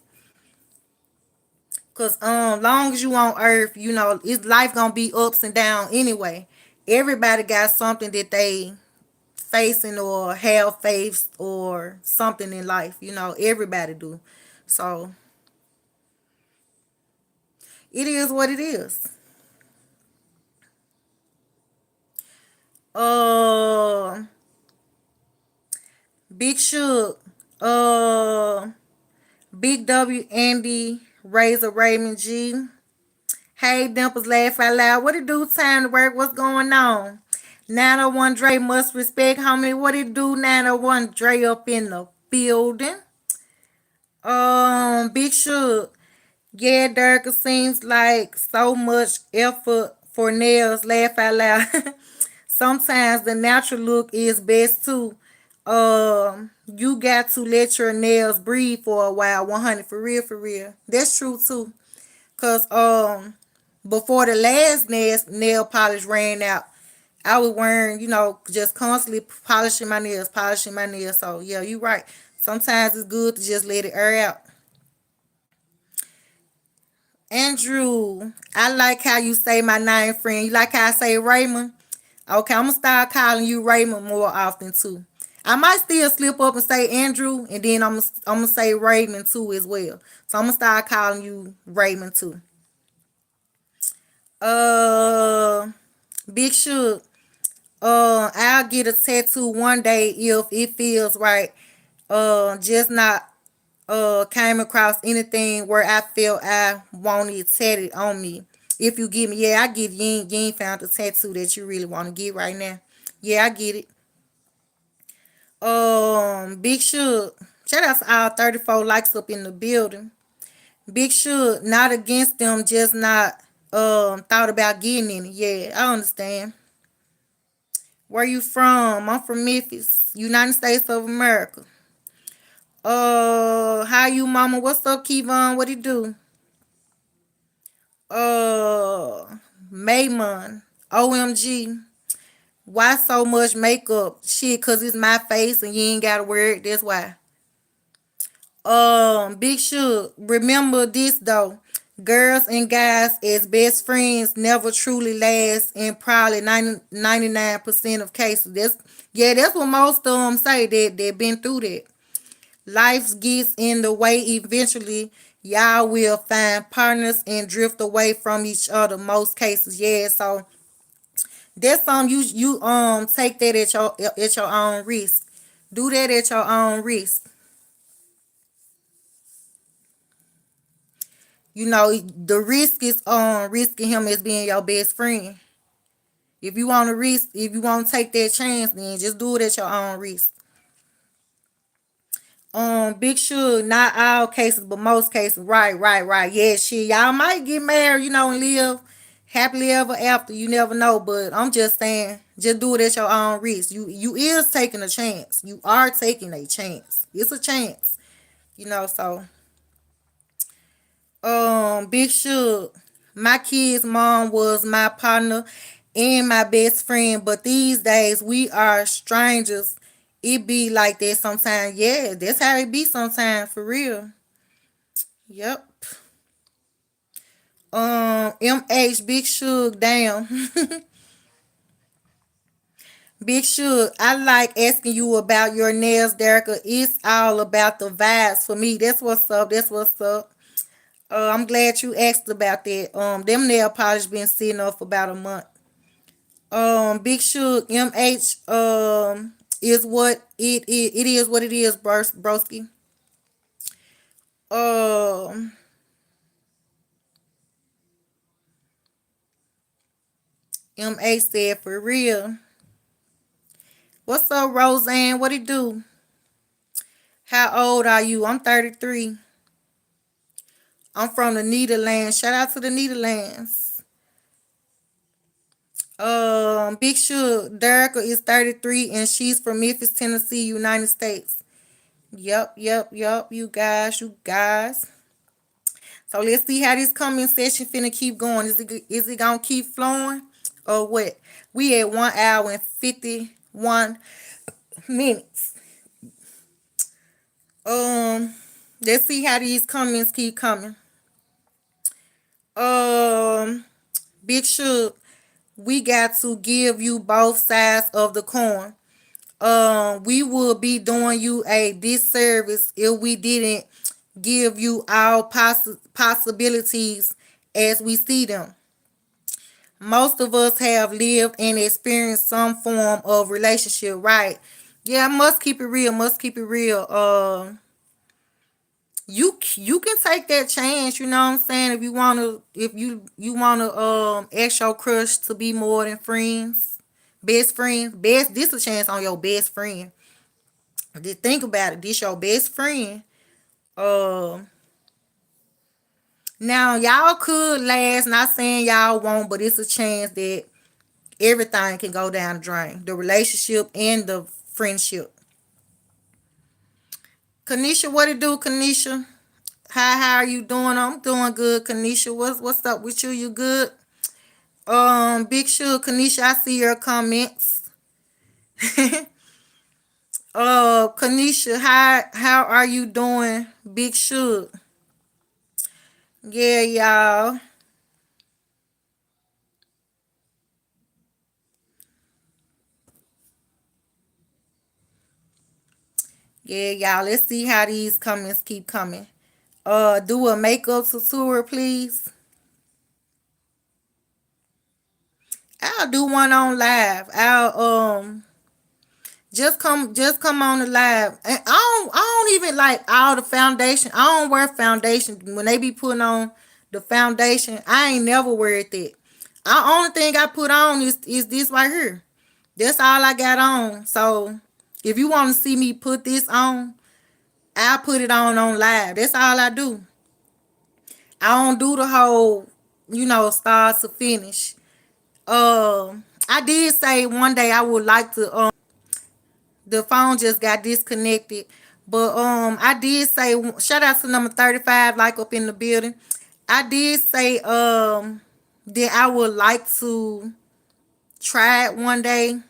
Cause long as you on earth, you know, it's life gonna be ups and down anyway. Everybody got something that they facing or have faced or something in life. You know, everybody do. So it is what it is. Uh, Big Shook. Uh, Big W Andy Razor Raymond G. Hey Dimples laugh out loud. What it do? Time to work. What's going on? 901 Dre must respect homie. What it do? 901 Dre up in the building. Big Shook. Yeah, Derek, it seems like so much effort for nails. Laugh out loud. Sometimes the natural look is best too. You got to let your nails breathe for a while. 100 for real, for real. That's true too. Cause before the last nail polish ran out, I was wearing, you know, just constantly polishing my nails, polishing my nails. So yeah, you right. Sometimes it's good to just let it air out. Andrew, I like how you say my name, friend. You like how I say Raymond? Okay, I'm gonna start calling you Raymond more often too. I might still slip up and say Andrew, and then I'm gonna say Raymond too as well. So I'm gonna start calling you Raymond too. Uh, Big Shook. I'll get a tattoo one day if it feels right. Just not came across anything where I felt I wanted it tatted on me. If you give me, yeah, I get you. You ain't found the tattoo that you really want to get right now. Yeah, I get it. Big Shook. Shout out to all 34 likes up in the building. Big Shook, not against them, just not thought about getting any. Yeah, I understand. Where you from? I'm from Memphis, United States of America. How you, mama? What's up, Kevon? What it do? Uh, Maymon. OMG. Why so much makeup? Shit, cause it's my face and you ain't gotta wear it. That's why. Big Shook. Remember this though. Girls and guys as best friends never truly last in probably 99% of cases. That's what most of them say that they've been through that. Life gets in the way eventually. Y'all will find partners and drift away from each other most cases. Yeah, so that's you take that at your own risk. Do that at your own risk. You know, the risk is risking him as being your best friend. If you want to take that chance, then just do it at your own risk. Big sure, not all cases, but most cases. Right, right, right. Yeah, shit. Y'all might get married, you know, and live happily ever after. You never know. But I'm just saying, just do it at your own risk. You is taking a chance. You are taking a chance. It's a chance. You know, so Big Shook. My kid's mom was my partner and my best friend, but these days we are strangers. It be like that sometimes. Yeah, that's how it be sometimes for real. Yep. MH Big Shook, damn. Big Shook, I like asking you about your nails, Derica. It's all about the vibes for me. That's what's up. That's what's up. I'm glad you asked about that. Them nail polish been sitting up for about a month. Big Shook, MH, is what it is what it is, broski. Um, MH said for real. What's up, Roseanne? What it do? How old are you? I'm 33. I'm from the Netherlands. Shout out to the Netherlands. Big Shook, Derica is 33 and she's from Memphis, Tennessee, United States. Yep, yep, yep. You guys. So let's see how this coming session finna keep going. Is it gonna keep flowing or what? We at 1 hour and 51 minutes. Um, let's see how these comments keep coming. Um, Big Shook, we got to give you both sides of the coin. We would be doing you a disservice if we didn't give you all possibilities as we see them. Most of us have lived and experienced some form of relationship, right? Yeah, must keep it real. Must keep it real. You can take that chance. You know what I'm saying? If you wanna, if you wanna ask your crush to be more than friends, best friends, best. This a chance on your best friend. Just think about it. This your best friend. Um. Now y'all could last. Not saying y'all won't, but it's a chance that everything can go down the drain. The relationship and the friendship. Kanisha, what it do, Kanisha? How are you doing? I'm doing good, Kanisha. What's up with you? You good? Big Sugar, Kanisha, I see your comments. Kanisha, how are you doing? Big Sugar. Yeah, y'all. Yeah, y'all. Let's see how these comments keep coming. Do a makeup tutorial, please. I'll do one on live. I'll just come on the live. And I don't even like all the foundation. I don't wear foundation. When they be putting on the foundation, I ain't never wear that. The only thing I put on is this right here. That's all I got on. So if you want to see me put this on, I'll put it on live. That's all I do. I don't do the whole, start to finish. I did say one day I would like to. The phone just got disconnected, but I did say shout out to number 35, like up in the building. I did say that I would like to try it one day.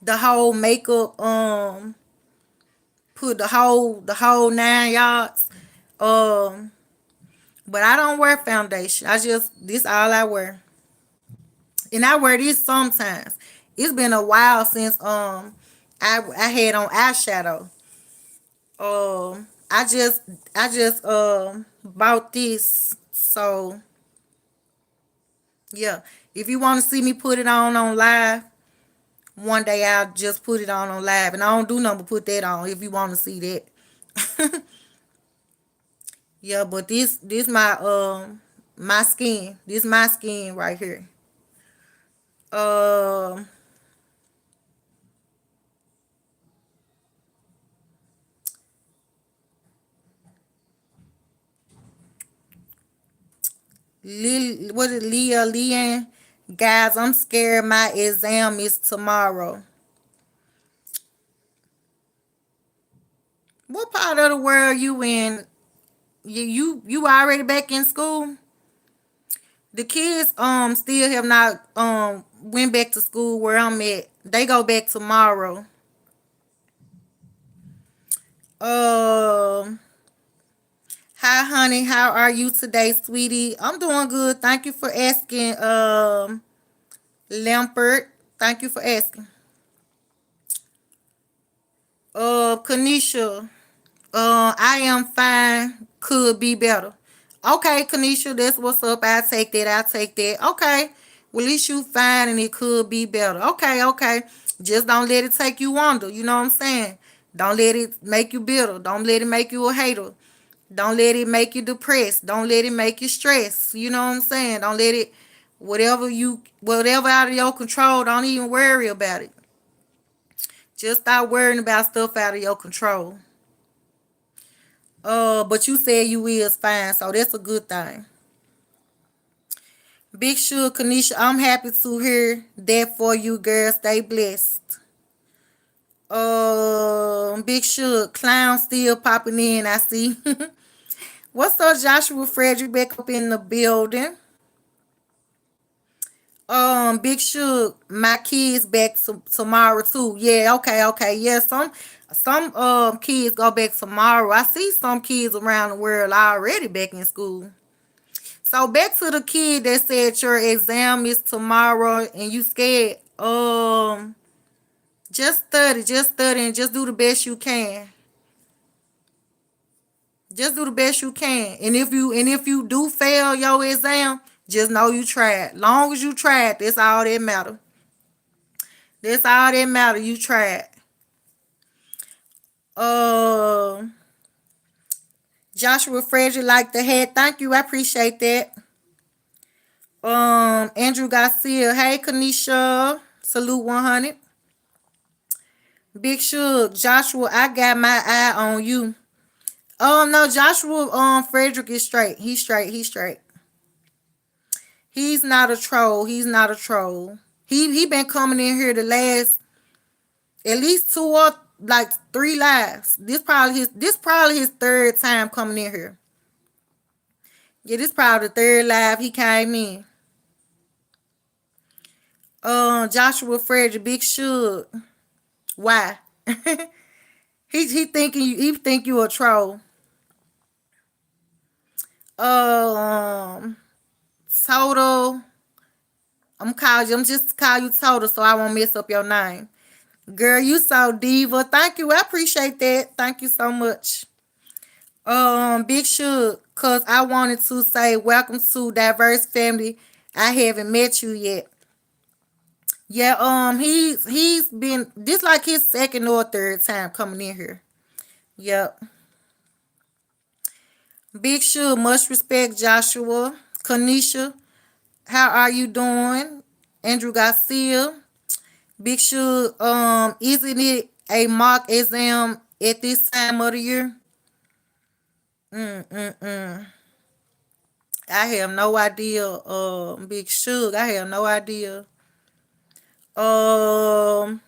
The whole makeup, put the whole 9 yards. Um, but I don't wear foundation. This all I wear. And I wear this sometimes. It's been a while since I had on eyeshadow. I just bought this. So yeah. If you want to see me put it on live, one day I'll just put it on live. And I don't do nothing but put that on if you want to see that. Yeah, but this my skin. This my skin right here. Um what is Leah Leanne? Guys, I'm scared my exam is tomorrow. What part of the world you in? You already back in school? The kids still have not went back to school where I'm at. They go back tomorrow. Um Hi honey, how are you today, sweetie? I'm doing good. Thank you for asking, Lampert. Thank you for asking. Kanisha. I am fine. Could be better. Okay, Kanisha, that's what's up. I take that. I take that. Okay. Well, at least you fine and it could be better. Okay, okay. Just don't let it take you under. You know what I'm saying? Don't let it make you bitter. Don't let it make you a hater. Don't let it make you depressed. Don't let it make you stressed. You know what I'm saying? Don't let it whatever out of your control, don't even worry about it. Just stop worrying about stuff out of your control. But you said you is fine, so that's a good thing. Big sure, Kanisha, I'm happy to hear that for you, girl. Stay blessed. Big sure, clown still popping in. I see. What's up, Joshua Frederick? Back up in the building. Big sure, my kids back tomorrow too. Yeah, okay, okay. Yeah, some kids go back tomorrow. I see some kids around the world already back in school. So back to the kid that said your exam is tomorrow and you scared. Just study, and just do the best you can. Just do the best you can. And if you do fail your exam, just know you tried. Long as you tried, that's all that matter. That's all that matter. You tried. Uh, Joshua Frederick like the head. Thank you. I appreciate that. Andrew Garcia. Hey, Kanisha. Salute 100. Big Shug. Joshua, I got my eye on you. No, Joshua Frederick is straight. He's straight. He's straight. He's not a troll. He's not a troll. He been coming in here the last at least two or like three lives. This probably his third time coming in here. Yeah, this probably the third live he came in. Joshua Frederick, Big Shug. Why? He think you a troll. Um Total. I'm just call you Total so I won't mess up your name. Girl, you so diva. Thank you. I appreciate that. Thank you so much. Big Shug, cause I wanted to say welcome to Diverse Family. I haven't met you yet. Yeah, he's been this like his second or third time coming in here. Yep. Big Shug, much respect, Joshua. Kanisha, how are you doing? Andrew Garcia. Big Shug, isn't it a mock exam at this time of the year? Mm-mm-mm. I have no idea. Big Shug, I have no idea. Um,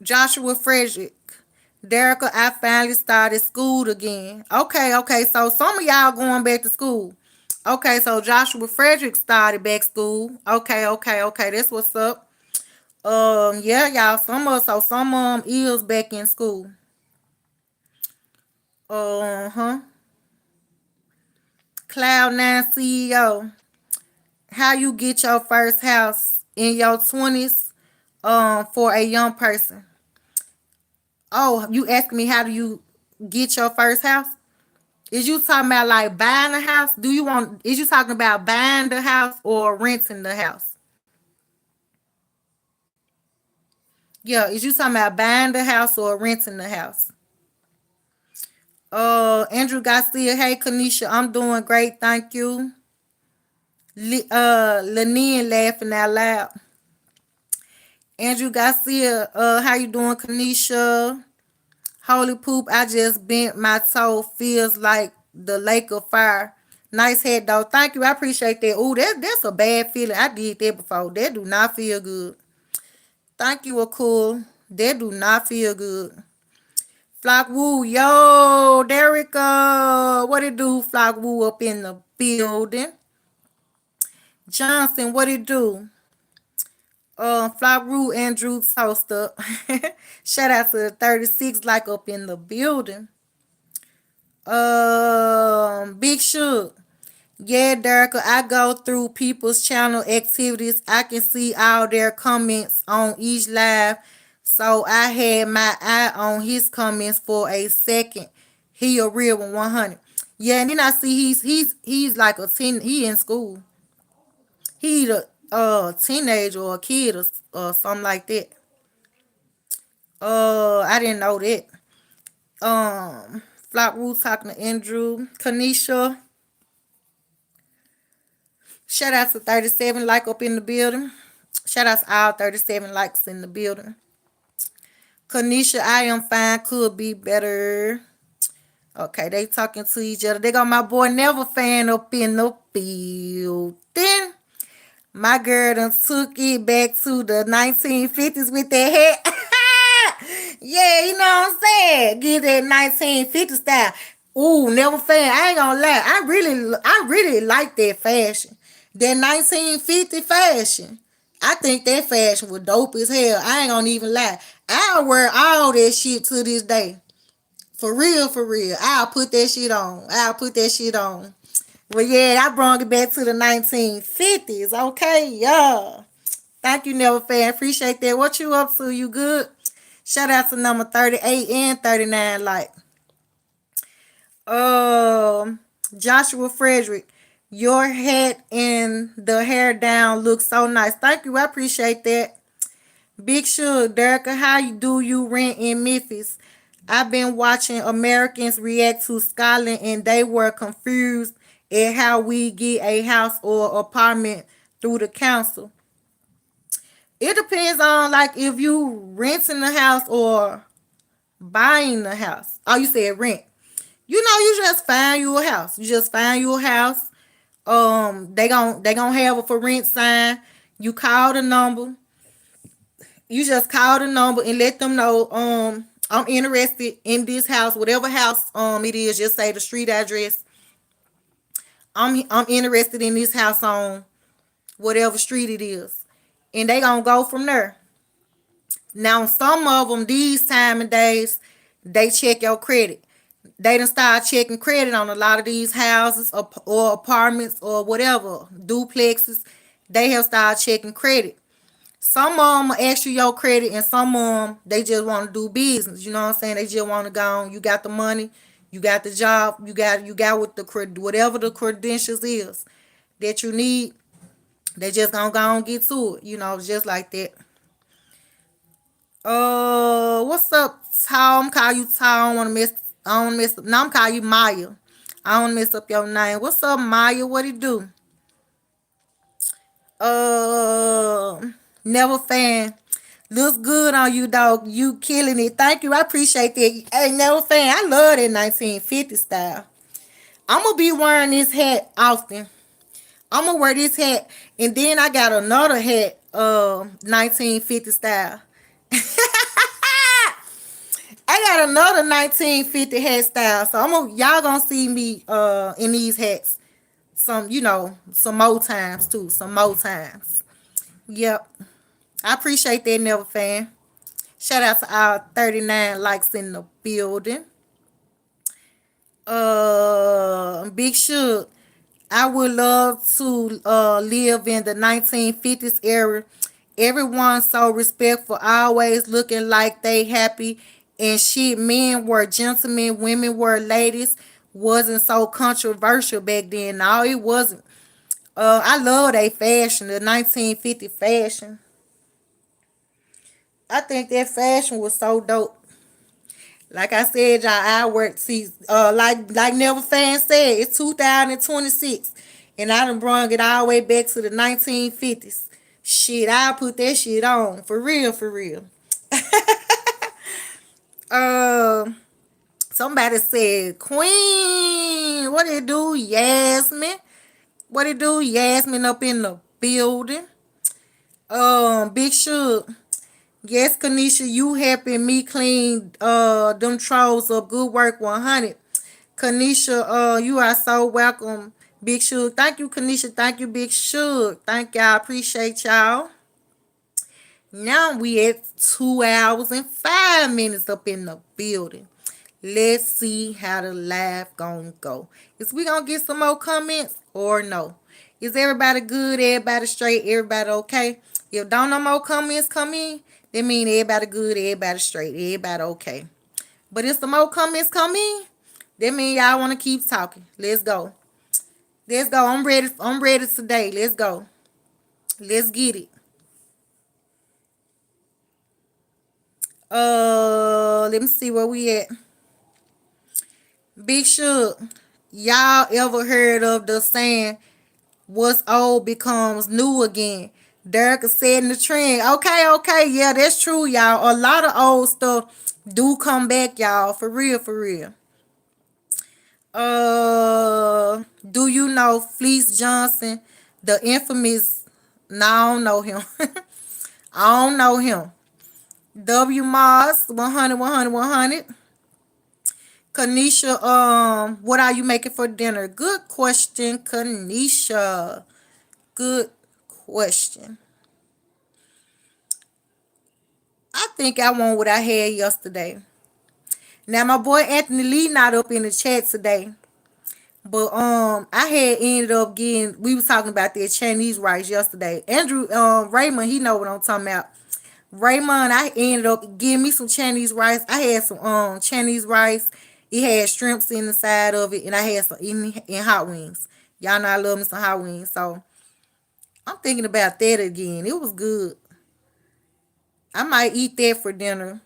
Joshua Frederick. Derica, I finally started school again. Okay, okay. So some of y'all going back to school. Okay, so Joshua Frederick started back school. Okay, okay, okay. That's what's up. Yeah, y'all. Some is back in school. Uh-huh. Cloud9 CEO. How you get your first house in your 20s for a young person? Oh, you asking me how do you get your first house? Is you talking about like buying a house? Is you talking about buying the house or renting the house? Yeah, is you talking about buying the house or renting the house? Andrew Garcia, hey Kanisha, I'm doing great, thank you. Lanian laughing out loud. Andrew Garcia, how you doing, Kanisha? Holy poop, I just bent my toe. Feels like the lake of fire. Nice head, though. Thank you. I appreciate that. Ooh, that's a bad feeling. I did that before. That do not feel good. Thank you, cool. That do not feel good. Flock Woo, yo, Derica. What it do, Flock Woo up in the building? Johnson, what it do? Flock Woo, Andrew Toaster. Shout out to the 36 like up in the building. Big Shug. Yeah, Derica, I go through people's channel activities. I can see all their comments on each live. So I had my eye on his comments for a second. He a real one, 100. Yeah, and then I see he's like a teen. He in school. He a teenager or a kid or something like that. I didn't know that. Flock Roots talking to Andrew, Kanisha. Shout out to 37 like up in the building. Shout out to all 37 likes in the building. Kanisha, I am fine. Could be better. Okay, they talking to each other. They got my boy Never Fan up in the building. My girl done took it back to the 1950s with that hat. Yeah, you know what I'm saying? Get that 1950 style. Ooh, Never Fan. I ain't gonna lie. I really like that fashion. That 1950 fashion. I think that fashion was dope as hell. I ain't gonna even lie. I'll wear all that shit to this day. For real, for real. I'll put that shit on. I'll put that shit on. Well, yeah, I brought it back to the 1950s. Okay, yeah. Thank you, Never Fan. Appreciate that. What you up to? You good? Shout out to number 38 and 39. Like, um, Joshua Frederick, your hat and the hair down looks so nice. Thank you. I appreciate that. Big Sugar, Derica, how do you rent in Memphis? I've been watching Americans react to Scotland and they were confused at how we get a house or apartment through the council. It depends on like if you renting the house or buying the house. Oh, you said rent. You just find you a house. You just find you a house. They gon' have a for rent sign. You call the number. You just call the number and let them know I'm interested in this house, whatever house it is. Just say the street address. I'm interested in this house on whatever street it is, and they gonna go from there. Now some of them these time and days they check your credit. They done start checking credit on a lot of these houses or apartments or whatever duplexes. They have started checking credit. Some of them ask you your credit, and some of them they just want to do business. You know what I'm saying? They just want to go on. You got the money, you got the job, you got what the whatever the credentials is that you need. They just gonna go and get to it. Just like that. What's up, Tom? Call you Tom. I don't wanna mess. I don't mess up. Now I'm call you Maya. I don't mess up your name. What's up, Maya? What it do? Uh, Never fan. Looks good on you, dog. You killing it. Thank you. I appreciate that. Hey, Never fan. I love that 1950 style. I'm gonna be wearing this hat often. I'm gonna wear this hat, and then I got another hat. 1950 style. I got another 1950 hairstyle, so y'all gonna see me in these hats some more times too, some more times. Yep, I appreciate that, Never fan. Shout out to our 39 likes in the building. Big Shug, I would love to live in the 1950s era. Everyone so respectful, always looking like they happy and shit. Men were gentlemen, women were ladies. Wasn't so controversial back then. No, it wasn't. I love that fashion, the 1950 fashion. I think that fashion was so dope. Like I said, y'all, I work. See, like Never Fan said, it's 2026, and I done brung it all the way back to the 1950s. Shit, I put that shit on for real, for real. Uh, Somebody said, Queen, what it do, Yasmin? What it do, Yasmin up in the building? Big Shug. Yes, Kanisha, you helping me clean them trolls up. Good work, 100. Kanisha, you are so welcome, Big Shug. Thank you, Kanisha. Thank you, Big Shug. Thank y'all. Appreciate y'all. Now we at 2 hours and 5 minutes up in the building. Let's see how the live gonna go. Is we gonna get some more comments or no? Is everybody good? Everybody straight? Everybody okay? If don't no more comments come in, that mean everybody good, everybody straight, everybody okay. But if some more comments come in, that mean y'all wanna keep talking. Let's go. Let's go. I'm ready. I'm ready today. Let's go. Let's get it. Let me see where we at. Big Shug, y'all ever heard of the saying, what's old becomes new again? Derica said in the trend. Okay, okay, yeah, that's true, y'all. A lot of old stuff do come back, y'all. For real, for real. Do you know Fleece Johnson, the infamous? No, I don't know him. I don't know him. W Mars 100, 100, 100. Kanisha, what are you making for dinner? Good question, Kanisha. Good question. I think I want what I had yesterday. Now my boy Anthony Lee not up in the chat today. But I had ended up getting. We was talking about that Chinese rice yesterday. Andrew, Raymond, he know what I'm talking about. Raymond, I ended up getting me some Chinese rice. I had some Chinese rice. It had shrimps in the side of it, and I had some in hot wings. Y'all know I love me some hot wings, so I'm thinking about that again. It was good. I might eat that for dinner.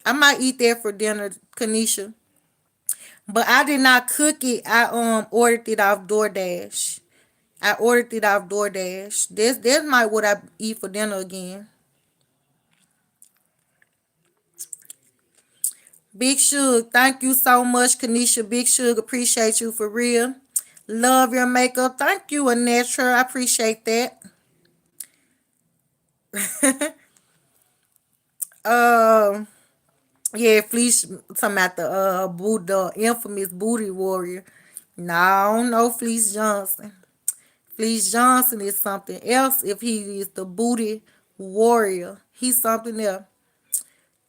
I might eat that for dinner, Kanisha. But I did not cook it. I ordered it off DoorDash. I ordered it off DoorDash. That's might what I eat for dinner again. Big Shug, thank you so much, Kanisha. Big Shug, appreciate you for real. Love your makeup. Thank you, Anetra. I appreciate that. Um, yeah, Fleece talking about the infamous booty warrior. No, no, Fleece Johnson. Fleece Johnson is something else. If he is the booty warrior, he's something else.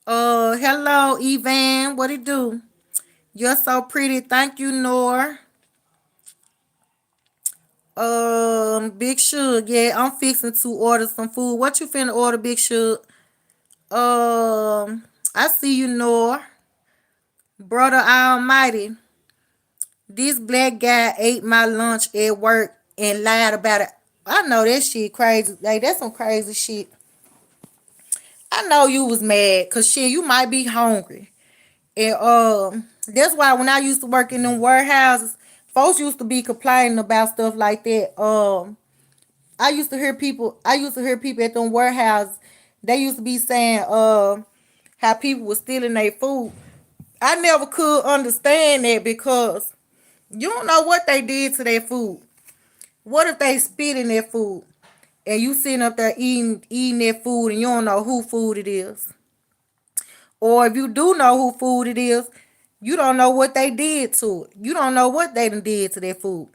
Hello, Evan. What it do? You're so pretty. Thank you, Nor. Big Shug. Yeah, I'm fixing to order some food. What you finna order, Big Shug? I see you, Nor. Brother Almighty. This black guy ate my lunch at work and lied about it. I know that shit crazy. Like, that's some crazy shit. I know you was mad, cause shit, you might be hungry. And that's why when I used to work in them warehouses, folks used to be complaining about stuff like that. I used to hear people at them warehouses, they used to be saying how people were stealing their food. I never could understand that because you don't know what they did to their food. What if they spit in their food and you sitting up there eating that food and you don't know who food it is? Or if you do know who food it is, you don't know what they did to it. You don't know what they done did to their food.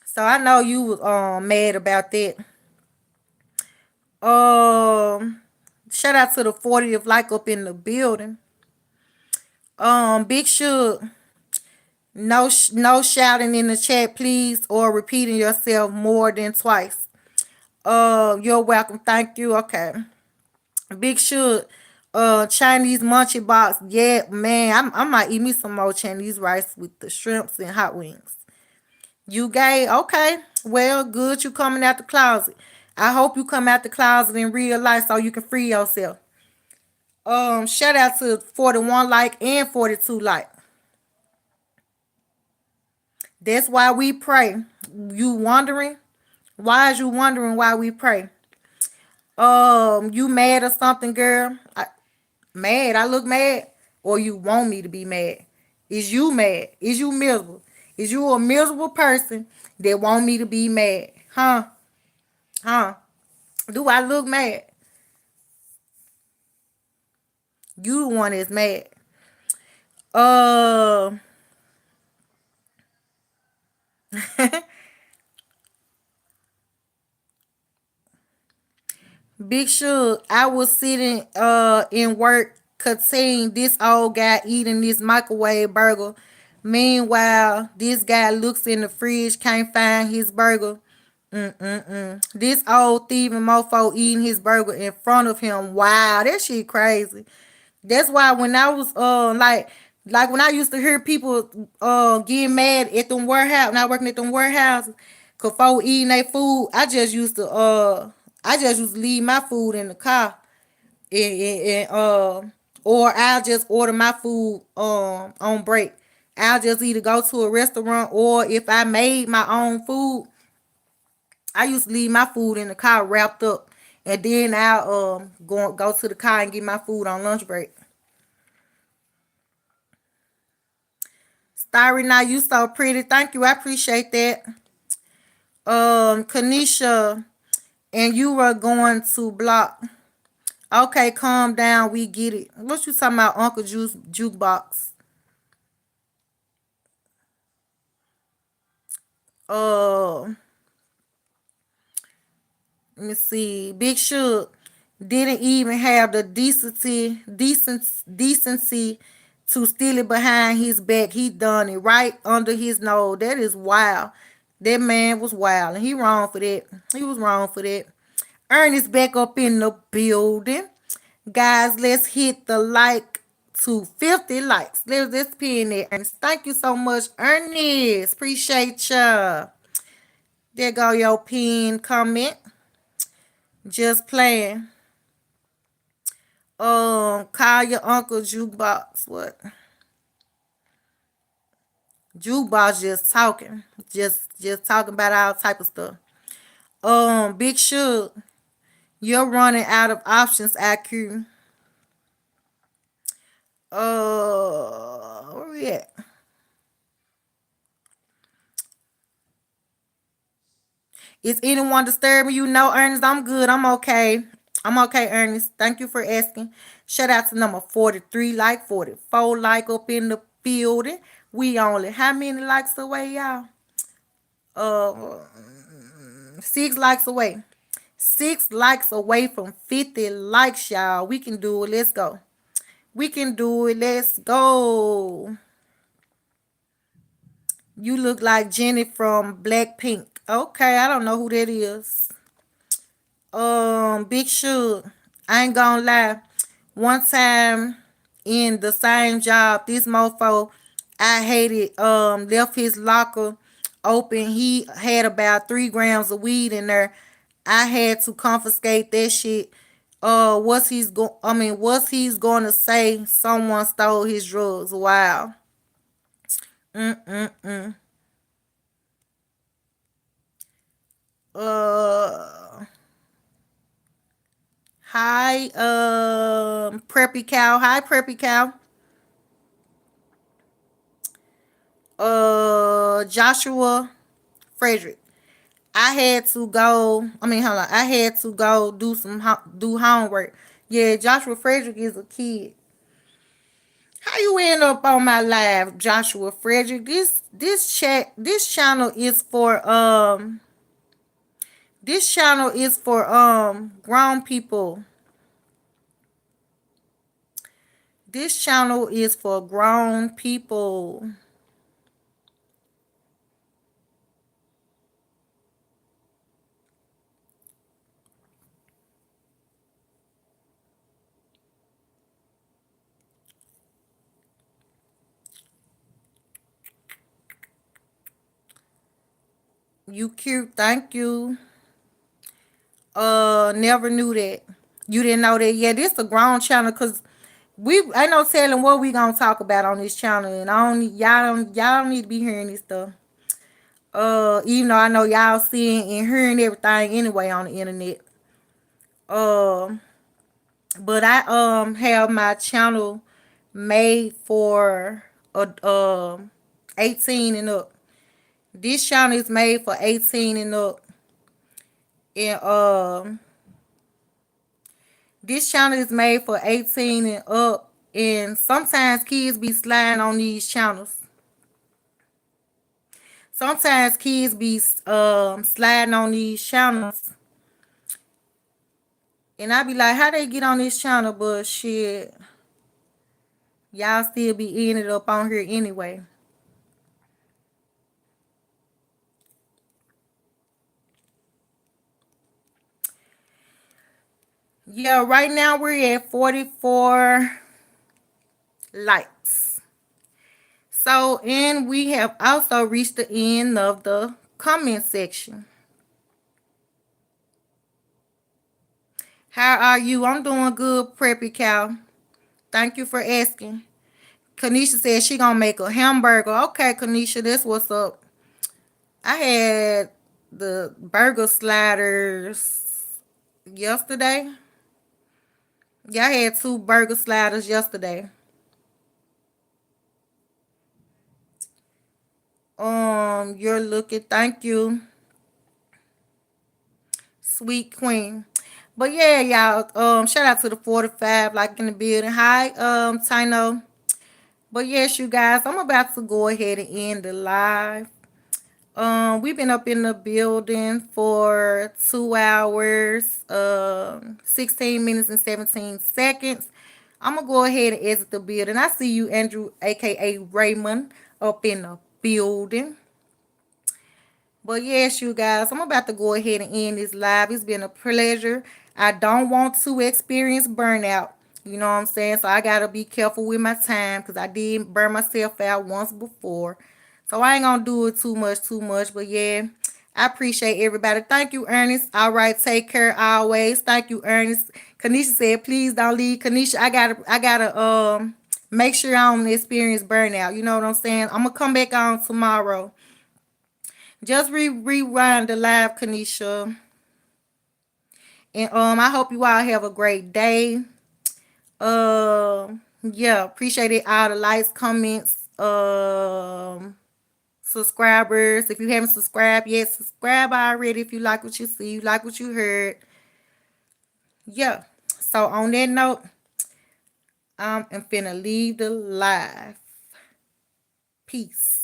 So I know you was mad about that. Um Shout out to the 40th like up in the building. Big Shug, no shouting in the chat, please, or repeating yourself more than twice. You're welcome. Thank you. Okay. Big Shug, Chinese munchie box. Yeah, man, I might eat me some more Chinese rice with the shrimps and hot wings. You gay? Okay. Well, good. You coming out the closet. I hope you come out the closet in real life so you can free yourself. Shout out to 41 like and 42 like. That's why we pray. You wondering? Why is you wondering why we pray? You mad or something, girl? Mad? I look mad, or you want me to be mad? Is you mad? Is you miserable? Is you a miserable person that want me to be mad? Huh? Huh? Do I look mad? You the one that's mad. Uh, Big Shug, I was sitting in work continuing this old guy eating this microwave burger. Meanwhile, this guy looks in the fridge, can't find his burger. This old thieving mofo eating his burger in front of him. Wow, that shit crazy. That's why when I was like when I used to hear people getting mad at them warehouse, when I working at them warehouses, cause folks eating their food, I just used to leave my food in the car and or I'll just order my food on break. I'll just either go to a restaurant or if I made my own food, I used to leave my food in the car wrapped up. And then I'll go to the car and get my food on lunch break. Starry, now you so pretty. Thank you. I appreciate that. Kanisha, and you were going to block. Okay, calm down. We get it. What you talking about, Uncle Juice Jukebox? Uh, Let me see. Big Shug didn't even have the decency to steal it behind his back. He done it right under his nose. That is wild. That man was wild, and he wrong for that. He was wrong for that. Ernest back up in the building. Guys, let's hit the like to 50 likes. Let's pin that, Ernest. Thank you so much, Ernest. Appreciate ya. There go your pin comment. Just playing. Call your uncle jukebox. What? Jukebox just talking. Just talking about all type of stuff. Big Suge, you're running out of options, IQ. Where we at? Is anyone disturbing you? No, Ernest, I'm good. I'm okay. I'm okay, Ernest. Thank you for asking. Shout out to number 43 like, 44 like up in the building. We only how many likes away, y'all? Uh, 6 likes away. 6 likes away from 50 likes, y'all. We can do it. Let's go. We can do it. Let's go. You look like Jenny from Blackpink. Okay, I don't know who that is. Big Suge. I ain't gonna lie. One time in the same job, this mofo, I hated, left his locker open. He had about 3 grams of weed in there. I had to confiscate that shit. What's he's gonna say someone stole his drugs? Wow. Mm-mm-mm. Uh Hi, Preppy Cow. Hi, Preppy Cow. Joshua Frederick. I had to go. Hold on. I had to go do homework. Yeah, Joshua Frederick is a kid. How you end up on my live, Joshua Frederick? This channel is for grown people. This channel is for grown people. You cute, thank you. Never knew that. You didn't know that. Yeah, this a grown channel because we ain't no telling what we gonna talk about on this channel, and I don't y'all don't need to be hearing this stuff. Even though I know y'all seeing and hearing everything anyway on the internet. Um, but I have my channel made for 18 and up. This channel is made for 18 and up. And this channel is made for 18 and up. And sometimes kids be sliding on these channels. Sometimes kids be sliding on these channels. And I be like, how they get on this channel? But shit, y'all still be eating it up on here anyway. Yeah, right now we're at 44 likes. So, and we have also reached the end of the comment section. How are you? I'm doing good, Preppy Cow. Thank you for asking. Kanisha said she gonna make a hamburger. Okay, Kanisha, that's what's up. I had the burger sliders yesterday. Yeah, I had 2 burger sliders yesterday. You're looking. Thank you, sweet queen. But yeah, y'all. Shout out to the 45 like in the building. Hi, Tino. But yes, you guys, I'm about to go ahead and end the live. We've been up in the building for 2 hours, 16 minutes and 17 seconds. I'm gonna go ahead and exit the building. I see you, Andrew, aka Raymond, up in the building. But yes, you guys, I'm about to go ahead and end this live. It's been a pleasure. I don't want to experience burnout. You know what I'm saying? So I gotta be careful with my time because I did burn myself out once before. So I ain't gonna do it too much. But yeah, I appreciate everybody. Thank you, Ernest. All right, take care always. Thank you, Ernest. Kanisha said, please don't leave. Kanisha, I gotta make sure I don't experience burnout. You know what I'm saying? I'm gonna come back on tomorrow. Just rewind the live, Kanisha. And I hope you all have a great day. Yeah, appreciate it. All the likes, comments, subscribers. If you haven't subscribed yet, subscribe already if you like what you see, you like what you heard. Yeah. So on that note, I'm finna leave the live. Peace.